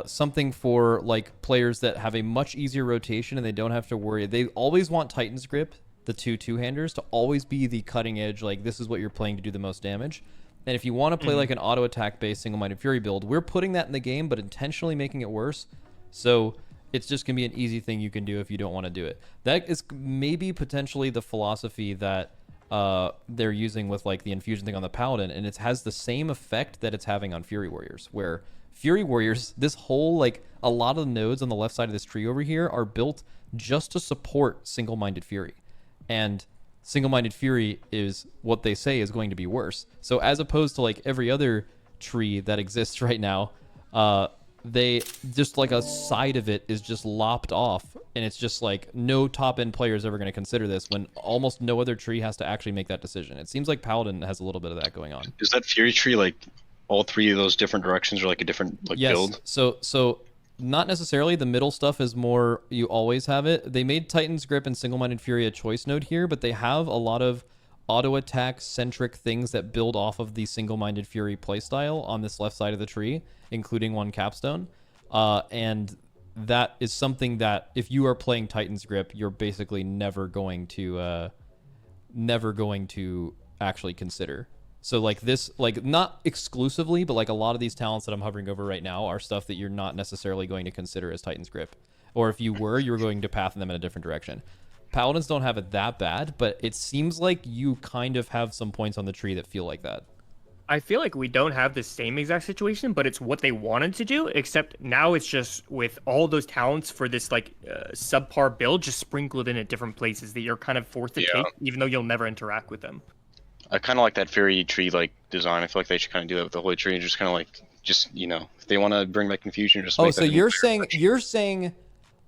something for like players that have a much easier rotation and they don't have to worry. They always want Titan's Grip, the two-handers, to always be the cutting edge, like this is what you're playing to do the most damage. And if you want to play like an auto attack based single-minded Fury build, we're putting that in the game but intentionally making it worse, so it's just gonna be an easy thing you can do if you don't want to do it. That is maybe potentially the philosophy that they're using with like the infusion thing on the Paladin, and it has the same effect that it's having on Fury Warriors, where Fury Warriors, this whole like a lot of the nodes on the left side of this tree over here are built just to support single-minded Fury, and single-minded Fury is what they say is going to be worse. So as opposed to like every other tree that exists right now, they just like a side of it is just lopped off, and it's just like no top end player is ever going to consider this when almost no other tree has to actually make that decision. It seems like Paladin has a little bit of that going on. Is that Fury tree like all three of those different directions are like a different like build? So not necessarily. The middle stuff is more you always have it. They made Titan's Grip and Single-Minded Fury a choice node here, but they have a lot of auto attack centric things that build off of the Single-Minded Fury playstyle on this left side of the tree, including one capstone. And that is something that if you are playing Titan's Grip, you're basically never going to actually consider. So like this, like not exclusively, but like a lot of these talents that I'm hovering over right now are stuff that you're not necessarily going to consider as Titan's Grip. Or if you were, you're going to path them in a different direction. Paladins don't have it that bad, but it seems like you kind of have some points on the tree that feel like that. I feel like we don't have the same exact situation, but it's what they wanted to do, except now it's just with all those talents for this like subpar build just sprinkled in at different places that you're kind of forced to take, even though you'll never interact with them. I kind of like that Fury tree like design. I feel like they should kind of do that with the Holy Tree, and just kind of like if they want to bring back confusion, just make so you're saying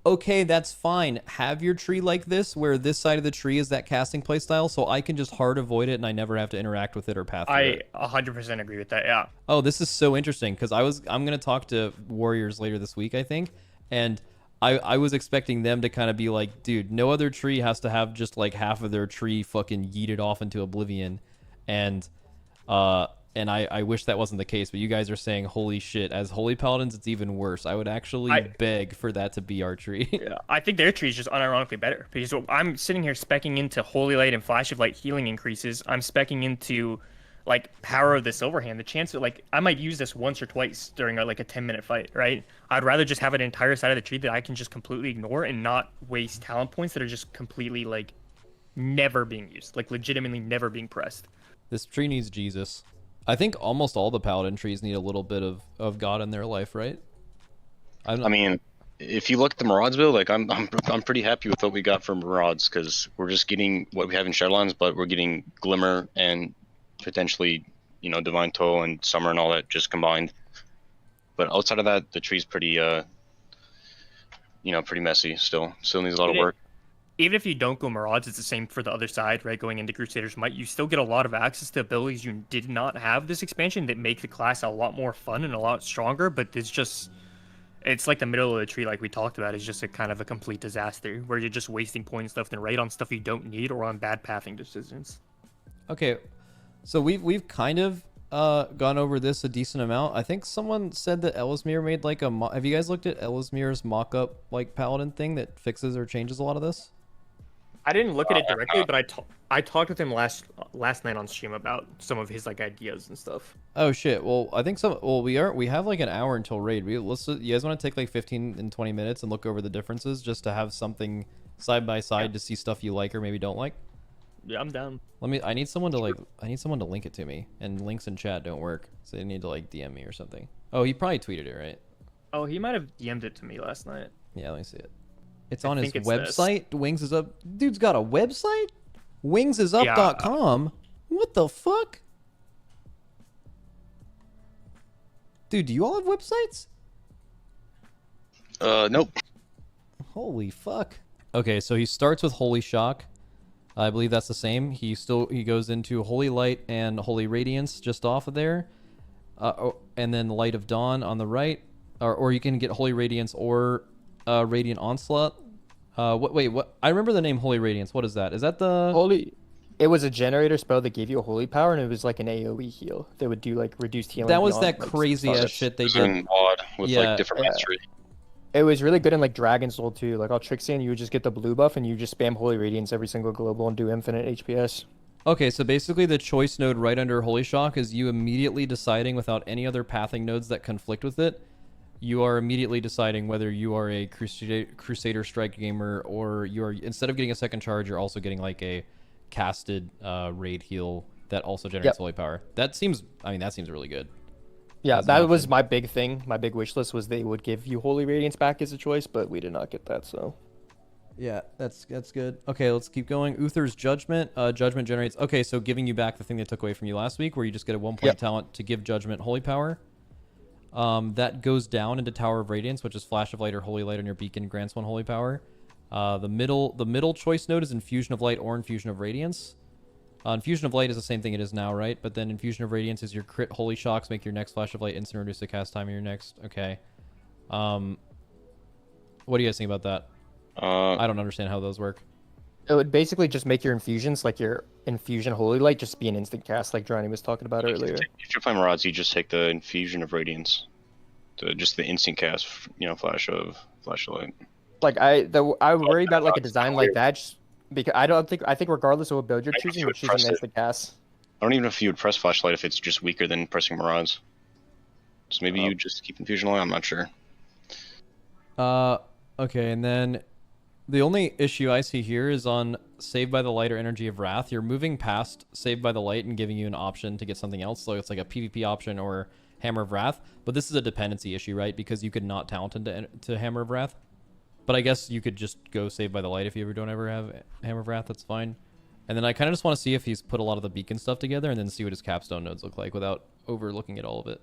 okay, that's fine. Have your tree like this, where this side of the tree is that casting playstyle, so I can just hard avoid it and I never have to interact with it or path through it. I 100% agree with that, yeah. Oh, this is so interesting, because I'm going to talk to Warriors later this week, I think, and I was expecting them to kind of be like, dude, no other tree has to have just like half of their tree fucking yeeted off into oblivion, and I wish that wasn't the case, but you guys are saying, holy shit, as Holy Paladins, it's even worse. I would actually beg for that to be our tree. Yeah, I think their tree is just unironically better, because I'm sitting here specking into Holy Light and Flash of Light healing increases. I'm specking into like Power of the Silver Hand. The chance that like I might use this once or twice during like a 10-minute fight, right? I'd rather just have an entire side of the tree that I can just completely ignore and not waste talent points that are just completely like never being used, like legitimately never being pressed. This tree needs Jesus. I think almost all the Paladin trees need a little bit of God in their life, right? I mean, if you look at the Maraud's build, like I'm pretty happy with what we got for Maraud's, because we're just getting what we have in Shadowlands, but we're getting Glimmer and potentially, Divine Toll and Summer and all that just combined. But outside of that, the tree's pretty, pretty messy still. Still needs a lot of work. Even if you don't go Maraud's, it's the same for the other side, right? Going into Crusader's Might, you still get a lot of access to abilities you did not have this expansion that make the class a lot more fun and a lot stronger, but it's like the middle of the tree, like we talked about, is just a kind of a complete disaster, where you're just wasting points left and right on stuff you don't need or on bad pathing decisions. Okay, so we've kind of gone over this a decent amount. I think someone said that Ellesmere made like a. Have you guys looked at Ellesmere's mock-up like paladin thing that fixes or changes a lot of this? I didn't look at it directly, but I talked with him last night on stream about some of his like ideas and stuff. Oh shit. Well, I think some. Well, we have like an hour until raid. You guys want to take like 15 and 20 minutes and look over the differences just to have something side by side to see stuff you like or maybe don't like? Yeah, I'm down. I need someone to link it to me, and links in chat don't work, so they need to like DM me or something. Oh, he probably tweeted it, right? Oh, he might have DM'd it to me last night. Yeah, let me see it. It's on his website. Wings is up. Dude's got a website? Wingsysup.com? What the fuck? Dude, do you all have websites? Nope. Holy fuck. Okay, so he starts with Holy Shock. I believe that's the same. He goes into Holy Light and Holy Radiance just off of there. And then Light of Dawn on the right. Or you can get Holy Radiance or Radiant Onslaught. What? I remember the name Holy Radiance. What is that? Is that the Holy? It was a generator spell that gave you a holy power, and it was like an AoE heal that would do like reduced healing. That was that crazy ass shit they did. With like different mastery. It was really good in like Dragon Soul too. Like on Trixian, you would just get the blue buff and you just spam Holy Radiance every single global and do infinite HPS. Okay, so basically the choice node right under Holy Shock is you immediately deciding without any other pathing nodes that conflict with it. You are immediately deciding whether you are a Crusader Strike gamer or you are, instead of getting a second charge, you're also getting like a casted raid heal that also generates holy power. That seems really good. Yeah, that was my big thing. My big wish list was they would give you Holy Radiance back as a choice, but we did not get that, so. Yeah, that's good. Okay, let's keep going. Uther's Judgment. Judgment generates... Okay, so giving you back the thing they took away from you last week, where you just get a 1-point talent to give Judgment holy power. That goes down into Tower of Radiance, which is Flash of Light or Holy Light on your beacon, grants 1 holy power. The middle choice node is Infusion of Light or Infusion of Radiance. Infusion of Light is the same thing it is now, right? But then Infusion of Radiance is your crit Holy Shocks, make your next Flash of Light instant reduce the cast time of your next. Okay. What do you guys think about that? I don't understand how those work. It would basically just make your infusions, like your Infusion Holy Light, just be an instant cast, like Driney was talking about earlier. If you're playing Marauders, you just take the Infusion of Radiance. Just the instant cast, Flash of Light. Like I worry about like a design like that, just because I think regardless of what build you're choosing an instant cast. I don't even know if you would press Flashlight if it's just weaker than pressing Mirage. So maybe you just keep Infusion Light, I'm not sure. Okay, and then the only issue I see here is on Saved by the Light or Energy of Wrath. You're moving past Saved by the Light and giving you an option to get something else. So it's like a PvP option or Hammer of Wrath. But this is a dependency issue, right? Because you could not talent into Hammer of Wrath. But I guess you could just go Saved by the Light if you don't ever have Hammer of Wrath. That's fine. And then I kind of just want to see if he's put a lot of the beacon stuff together and then see what his capstone nodes look like without overlooking at all of it.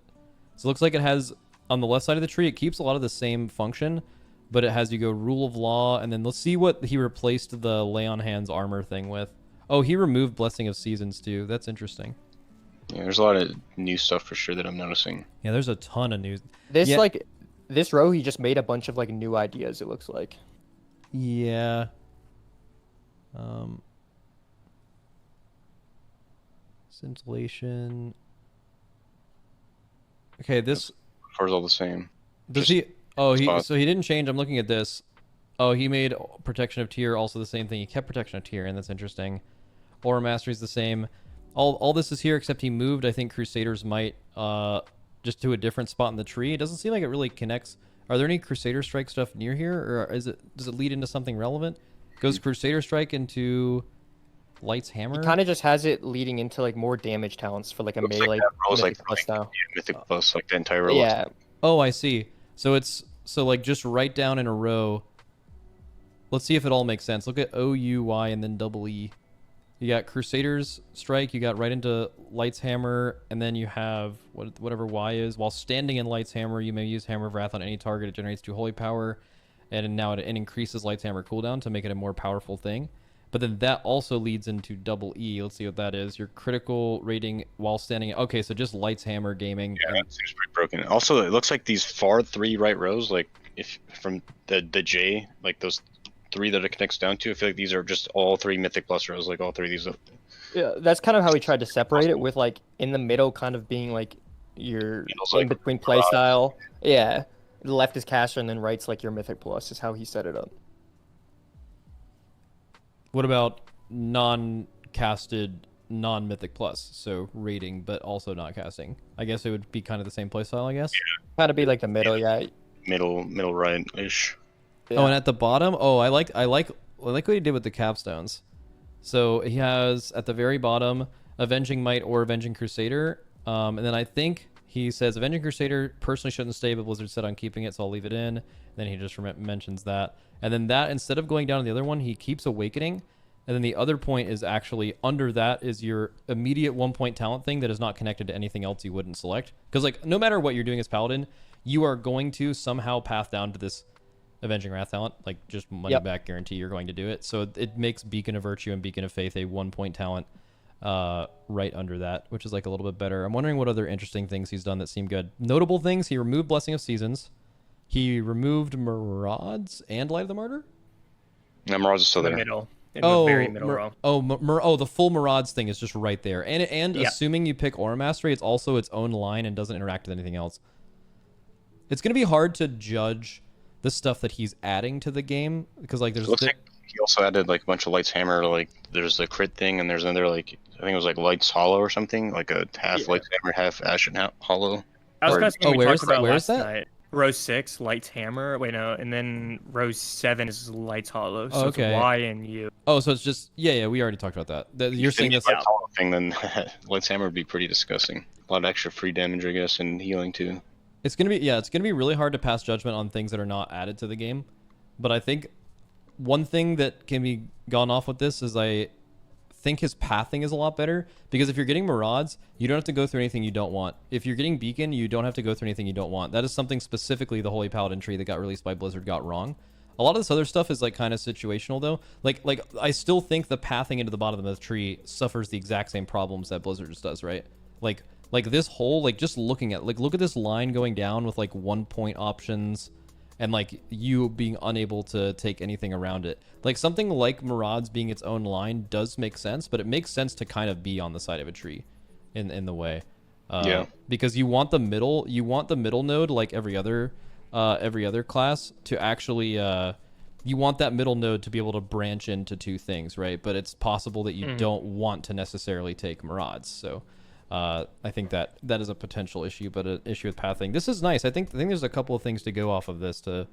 So it looks like it has, on the left side of the tree, it keeps a lot of the same function, but it has you go Rule of Law, and then let's see what he replaced the Lay on Hands armor thing with. Oh, he removed Blessing of Seasons too. That's interesting. Yeah, there's a lot of new stuff for sure that I'm noticing. Yeah, there's a ton of new. This row, he just made a bunch of like new ideas. It looks like. Yeah. Scintillation. Okay, this. Car's all the same. Does he? Oh, so he didn't change. I'm looking at this. Oh, he made Protection of Tier also the same thing. He kept Protection of Tier, and that's interesting. Aura Mastery is the same. All this is here, except he moved, I think, Crusader's Might just to a different spot in the tree. It doesn't seem like it really connects. Are there any Crusader Strike stuff near here, or does it lead into something relevant? Goes Crusader Strike into Light's Hammer? He kind of just has it leading into like more damage talents for like a melee like plus now. Yeah, Mythic plus like the entire row. Yeah. Oh, I see. So it's like just right down in a row. Let's see if it all makes sense. Look at O-U-Y and then double E. You got Crusader's Strike, you got right into Light's Hammer, and then you have whatever Y is. While standing in Light's Hammer, you may use Hammer of Wrath on any target. It generates 2 holy power, and now it increases Light's Hammer cooldown to make it a more powerful thing. But then that also leads into double E. Let's see what that is. Your critical rating while standing. Okay, so just Light's Hammer gaming. Yeah, that seems pretty broken. Also, it looks like these far 3 right rows, like if from the J, like those 3 that it connects down to. I feel like these are just all 3 Mythic plus rows, like all 3 of these. Yeah, that's kind of how we tried to separate it, with like in the middle kind of being like your in between play style. Yeah, the left is caster and then right's like your Mythic plus is how he set it up. What about non-casted, non-Mythic plus? So rating, but also not casting. I guess it would be kind of the same playstyle, I guess. Kind of be like the middle, yeah. Middle right ish. Yeah. Oh, and at the bottom, I like what he did with the capstones. So he has at the very bottom Avenging Might or Avenging Crusader, and then I think he says Avenging Crusader personally shouldn't stay, but Blizzard said on keeping it, so I'll leave it in. Then he just mentions that, and then that instead of going down to the other one, he keeps Awakening, and then the other point is actually under that is your immediate 1-point talent thing that is not connected to anything else you wouldn't select, because like no matter what you're doing as Paladin, you are going to somehow path down to this Avenging Wrath talent, like just money back guarantee you're going to do it. So it makes Beacon of Virtue and Beacon of Faith a 1-point talent right under that, which is like a little bit better. I'm wondering what other interesting things he's done that seem good. Notable things: he removed Blessing of Seasons, he removed Maraud's and Light of the Martyr. Yeah, Maraud's is still there. Middle. In the very middle row. The full Maraud's thing is just right there. And assuming you pick Aura Mastery, it's also its own line and doesn't interact with anything else. It's going to be hard to judge the stuff that he's adding to the game, because like there's like he also added like a bunch of Light's Hammer, like there's the crit thing, and there's another like I think it was like Light's Hollow or something, like a half Light's Hammer, half Ashen Hollow. I was kind of saying we talked about where last is that? night. Row 6, Light's Hammer. Wait, no, and then row 7 is Light's Hollow. So it's Y and U. Oh, so it's just we already talked about that. You're saying this Light's Hollow thing, then Light's Hammer would be pretty disgusting. A lot of extra free damage, I guess, and healing too. It's gonna be really hard to pass judgment on things that are not added to the game. But I think one thing that can be gone off with this is I think his pathing is a lot better, because if you're getting Marauds, you don't have to go through anything you don't want. If you're getting Beacon, you don't have to go through anything you don't want. That is something specifically the Holy Paladin Tree that got released by Blizzard got wrong. A lot of this other stuff is like kind of situational though. Like I still think the pathing into the bottom of the tree suffers the exact same problems that Blizzard just does, right? Like this whole, like just looking at, like look at this line going down with like 1-point options and like you being unable to take anything around it. Like something like Maraud's being its own line does make sense, but it makes sense to kind of be on the side of a tree in the way. Because you want the middle node, like every other class, to actually you want that middle node to be able to branch into 2 things, right? But it's possible that you don't want to necessarily take Maraud's. So I think that is a potential issue, but an issue with pathing. This is nice. I think there's a couple of things to go off of this to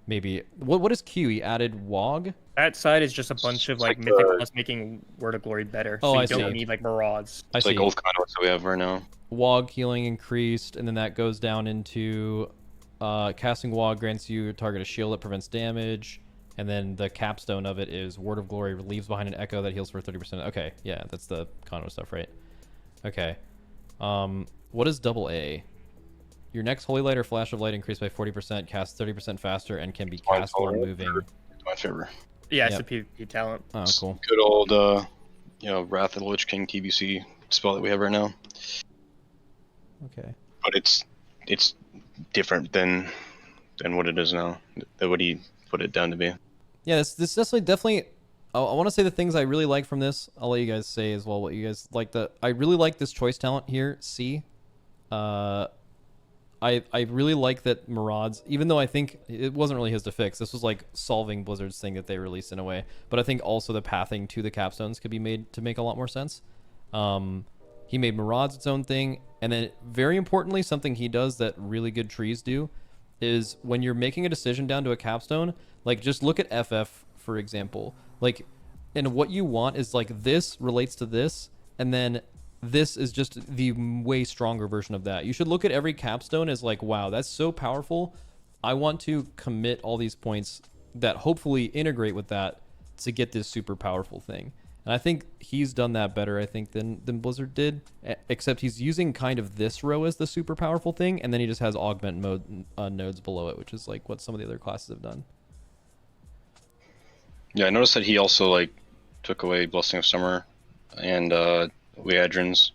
maybe what is Q? He added WOG. That side is just a bunch of like Mythic plus making Word of Glory better. So you don't need like Marauds. It's like old conduits that we have right now. WOG healing increased, and then that goes down into casting WOG grants you target a shield that prevents damage, and then the capstone of it is Word of Glory leaves behind an echo that heals for 30%. Okay, yeah, that's the conduit stuff, right? Okay. What is double A? Your next Holy Light or Flash of Light increased by 40%, cast 30% faster, and can be cast while moving. My favorite. Yeah, it's a PvP talent. Oh, cool. Good old, Wrath of the Lich King TBC spell that we have right now. Okay. But it's different than what it is now. Than what he put it down to be. Yeah, this definitely. I want to say the things I really like from this. I'll let you guys say as well what you guys like. I really like this choice talent here, C. I really like that Maraud's, even though I think it wasn't really his to fix. This was like solving Blizzard's thing that they released in a way. But I think also the pathing to the capstones could be made to make a lot more sense. He made Maraud's its own thing. And then very importantly, something he does that really good trees do is when you're making a decision down to a capstone, like just look at FF, for example. Like, and what you want is like this relates to this, and then this is just the way stronger version of that. You should look at every capstone as like, wow, that's so powerful. I want to commit all these points that hopefully integrate with that to get this super powerful thing. And I think he's done that better, I think, than Blizzard did, except he's using kind of this row as the super powerful thing, and then he just has augment mode nodes below it, which is like what some of the other classes have done. Yeah, I noticed that he also like took away Blessing of Summer and Leadrins,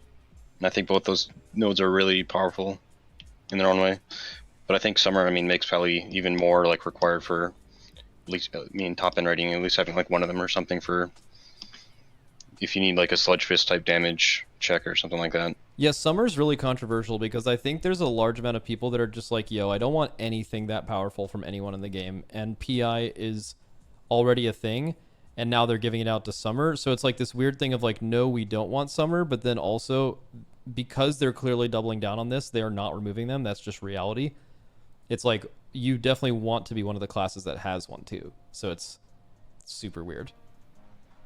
and I think both those nodes are really powerful in their own way. But I think Summer, I mean, makes probably even more like required for least top end rating, at least having like one of them or something for if you need like a sludge fist type damage check or something like that. Yeah, summer's really controversial because I think there's a large amount of people that are just like, yo, I don't want anything that powerful from anyone in the game, and PI is already a thing, and now they're giving it out to summer. So it's like this weird thing of like, no, we don't want summer, but then also because they're clearly doubling down on this, they are not removing them. That's just reality. It's like you definitely want to be one of the classes that has one too. So it's super weird.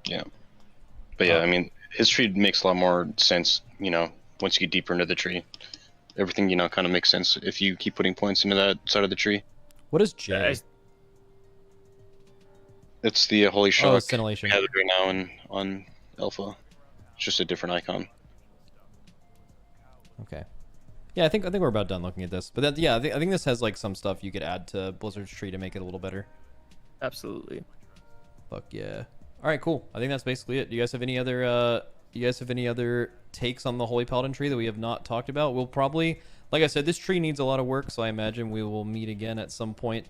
Yeah. But yeah, I mean, his tree makes a lot more sense, once you get deeper into the tree. Everything, kind of makes sense if you keep putting points into that side of the tree. What is J? It's the Holy Shock. Oh, Scintillation. We have it right now on Alpha. It's just a different icon. Okay. Yeah, I think we're about done looking at this. But that, yeah, I think this has like some stuff you could add to Blizzard's tree to make it a little better. Absolutely. Fuck yeah. All right, cool. I think that's basically it. Do you guys have any other takes on the Holy Paladin tree that we have not talked about? We'll probably, like I said, this tree needs a lot of work, so I imagine we will meet again at some point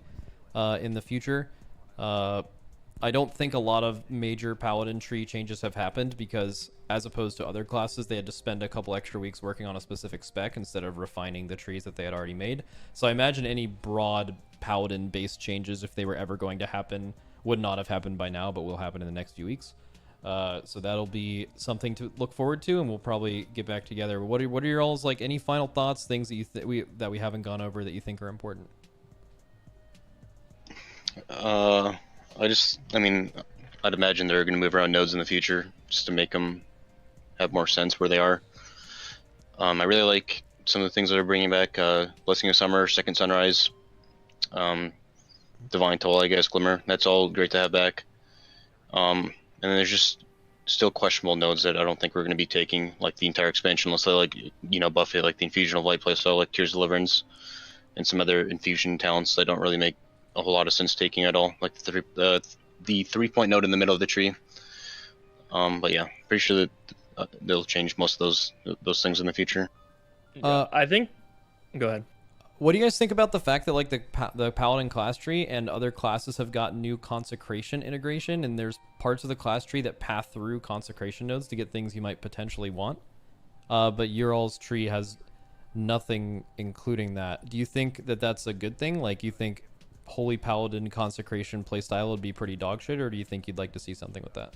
in the future. I don't think a lot of major Paladin tree changes have happened because, as opposed to other classes, they had to spend a couple extra weeks working on a specific spec instead of refining the trees that they had already made. So I imagine any broad Paladin-based changes, if they were ever going to happen, would not have happened by now, but will happen in the next few weeks. So that'll be something to look forward to, and we'll probably get back together. What are your all's like? Any final thoughts? Things that we haven't gone over that you think are important? I'd imagine they're going to move around nodes in the future just to make them have more sense where they are. I really like some of the things that are bringing back Blessing of Summer, Second Sunrise, Divine Toll, I guess, Glimmer. That's all great to have back. And then there's just still questionable nodes that I don't think we're going to be taking like the entire expansion unless they buff it, like the Infusion of Light playstyle, like Tears of Deliverance, and some other infusion talents that don't really make a whole lot of sense taking at all, like the 3-point node in the middle of the tree. But yeah, pretty sure that they'll change most of those things in the future. I think. Go ahead. What do you guys think about the fact that like the Paladin class tree and other classes have got new consecration integration, and there's parts of the class tree that path through consecration nodes to get things you might potentially want, but your all's tree has nothing including that? Do you think that that's a good thing? Like, you think Holy Paladin consecration playstyle would be pretty dog shit, or do you think you'd like to see something with that?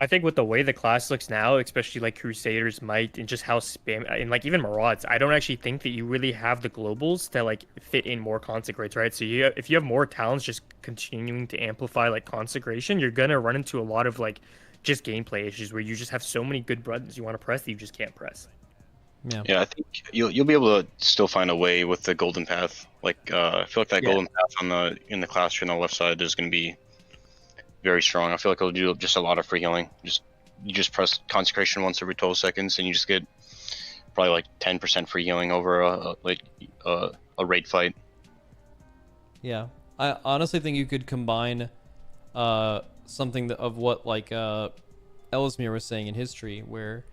I think with the way the class looks now, especially like Crusaders, Might, and just how spam, and like even Marauds, I don't actually think that you really have the globals that like fit in more consecrates, right? So if you have more talents just continuing to amplify like consecration, you're gonna run into a lot of like just gameplay issues where you just have so many good buttons you want to press that you just can't press. Yeah, I think you'll be able to still find a way with the golden path. Like I feel like that golden path in the class tree on the left side is going to be very strong. I feel like it'll do just a lot of free healing. You just press consecration once every 12 seconds, and you just get probably like 10% free healing over a raid fight. Yeah, I honestly think you could combine something of what like Ellesmere was saying in his tree, where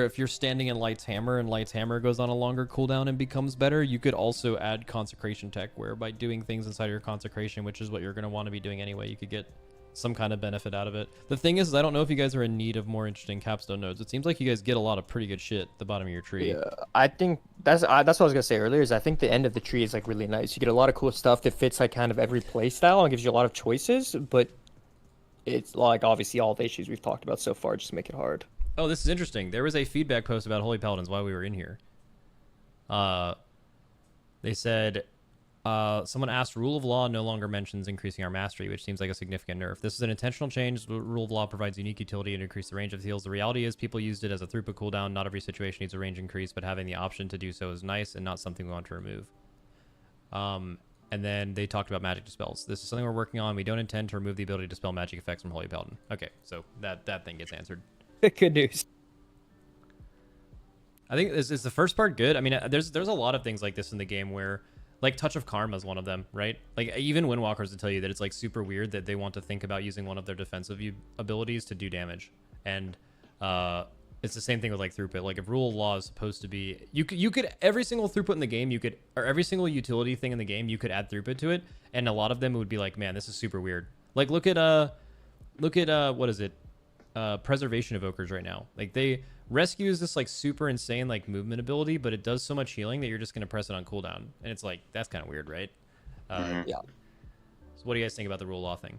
if you're standing in Light's Hammer and Light's Hammer goes on a longer cooldown and becomes better, you could also add consecration tech, where by doing things inside your consecration, which is what you're going to want to be doing anyway, you could get some kind of benefit out of it. The thing is I don't know if you guys are in need of more interesting capstone nodes. It seems like you guys get a lot of pretty good shit at the bottom of your tree. Yeah, I think that's what I was gonna say earlier. Is I think the end of the tree is like really nice. You get a lot of cool stuff that fits like kind of every play style and gives you a lot of choices, but it's like obviously all the issues we've talked about so far just make it hard. Oh, this is interesting. There was a feedback post about Holy Paladins while we were in here. They said, someone asked, Rule of Law no longer mentions increasing our mastery, which seems like a significant nerf. This is an intentional change. The Rule of Law provides unique utility and increase the range of heals. The reality is people used it as a throughput cooldown. Not every situation needs a range increase, but having the option to do so is nice and not something we want to remove. And then they talked about magic dispels. This is something we're working on. We don't intend to remove the ability to dispel magic effects from Holy Paladin. Okay, so that thing gets answered. Good news. I think is the first part good. I mean, there's a lot of things like this in the game where, like, Touch of Karma is one of them, right? Like, even Windwalkers will tell you that it's like super weird that they want to think about using one of their defensive abilities to do damage. And it's the same thing with like throughput. Like if rule of law is supposed to be, you could every single throughput in the game, or every single utility thing in the game, you could add throughput to it, and a lot of them would be like, man, this is super weird. Like look at what is it, preservation evokers right now. Like rescue is this like super insane like movement ability, but it does so much healing that you're just gonna press it on cooldown, and it's like that's kind of weird, right? Yeah. So what do you guys think about the rule of law thing?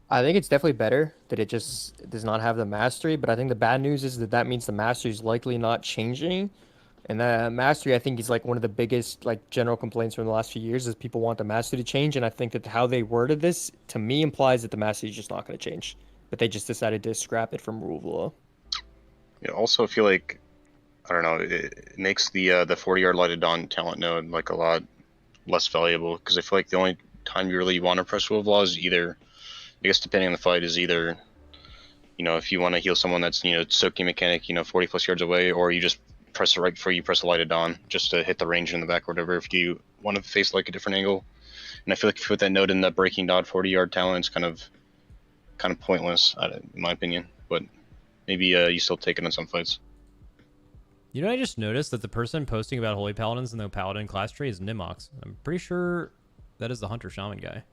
I think it's definitely better that it just does not have the mastery, but I think the bad news is that means the mastery is likely not changing. And the mastery, I think, is like one of the biggest like general complaints from the last few years is people want the mastery to change, and I think that how they worded this to me implies that the mastery is just not going to change, but they just decided to scrap it from rule of law. Yeah, also I feel like, I don't know, it makes the 40-yard lighted dawn talent node like a lot less valuable, because I feel like the only time you really want to press rule of law is either, I guess depending on the fight, is either, you know, if you want to heal someone that's, you know, soaking mechanic, you know, 40 plus yards away, or you just press it right before you press the lighted dawn just to hit the range in the back or whatever, if you want to face like a different angle. And I feel like if you put that node in that breaking dot 40-yard talent, it's kind of pointless in my opinion, but maybe you still take it in some fights. You know, I just noticed that the person posting about Holy Paladins in the Paladin class tree is Nimox. I'm pretty sure that is the Hunter Shaman guy.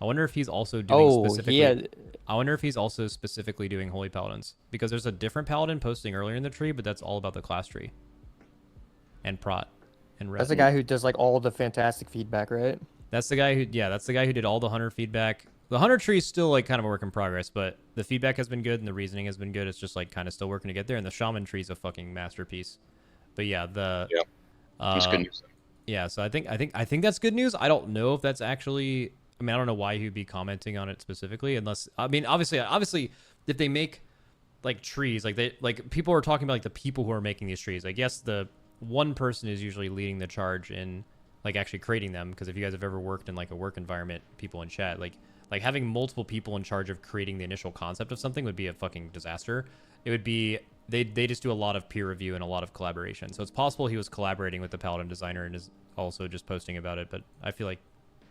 I wonder if he's also doing specifically. Yeah. I wonder if he's also specifically doing Holy Paladins, because there's a different Paladin posting earlier in the tree, but that's all about the class tree and prot and That's the guy who does like all the fantastic feedback, right? That's the guy who, yeah, that's the guy who did all the Hunter feedback. The Hunter tree is still like kind of a work in progress, but the feedback has been good and the reasoning has been good. It's just like kind of still working to get there, and the Shaman tree is a fucking masterpiece. But yeah, That's good news. Yeah, so I think that's good news. I don't know if that's actually. I mean, I don't know why he'd be commenting on it specifically, unless, I mean, obviously, if they make like trees, like people are talking about like the people who are making these trees. I guess the one person is usually leading the charge in like actually creating them, because if you guys have ever worked in like a work environment, people in chat, like having multiple people in charge of creating the initial concept of something would be a fucking disaster. It would be they just do a lot of peer review and a lot of collaboration. So it's possible he was collaborating with the Paladin designer and is also just posting about it, but I feel like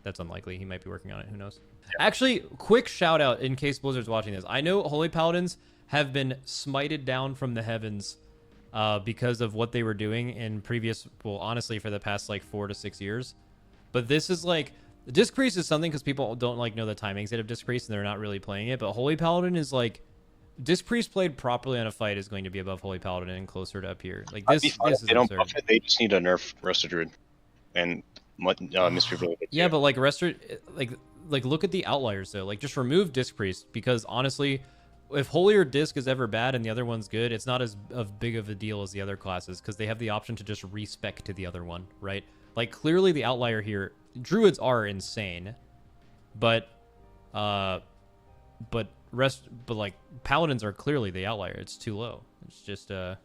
that's unlikely. He might be working on it. Who knows? Actually, quick shout out in case Blizzard's watching this. I know Holy Paladins have been smited down from the heavens because of what they were doing in previous, well, honestly, for the past like 4 to 6 years. But this is like, Disc Priest is something because people don't like know the timings of Disc Priest and they're not really playing it. But Holy Paladin is like, Disc Priest played properly on a fight is going to be above Holy Paladin and closer to up here. Like this is they don't absurd. buff it, they just need to nerf Rusted Druid and Mystery Blade. Yeah, but like like look at the outliers though. Like just remove Disc Priest, because honestly, if Holy or Disc is ever bad and the other one's good, it's not as big of a deal as the other classes, because they have the option to just respec to the other one, right? Like clearly the outlier here, Druids are insane, but like Paladins are clearly the outlier. It's too low. It's just Yeah.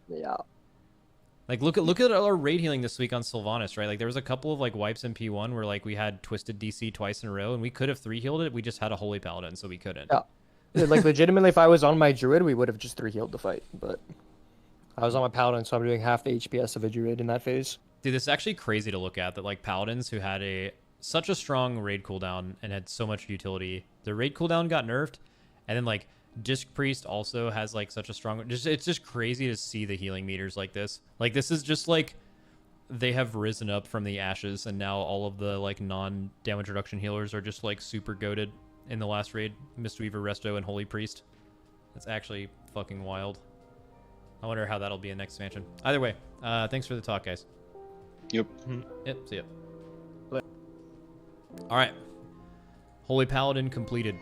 like look at our raid healing this week on Sylvanas, right? Like there was a couple of like wipes in P1 where like we had twisted DC twice in a row and we could have 3-healed it. We just had a Holy Paladin, so we couldn't. Yeah. Like legitimately, if I was on my Druid, we would have just 3-healed the fight. But I was on my Paladin, so I'm doing half the HPS of a Druid in that phase. Dude, this is actually crazy to look at, that like Paladins who had such a strong raid cooldown and had so much utility, the raid cooldown got nerfed, and then like Disc Priest also has like such a strong, it's just crazy to see the healing meters like this. Like this is just like they have risen up from the ashes, and now all of the like non-damage reduction healers are just like super goated in the last raid. Mistweaver, Resto, and Holy Priest. That's actually fucking wild. I wonder how that'll be in next expansion. Either way, thanks for the talk, guys. Yep. See ya. All right. Holy Paladin completed.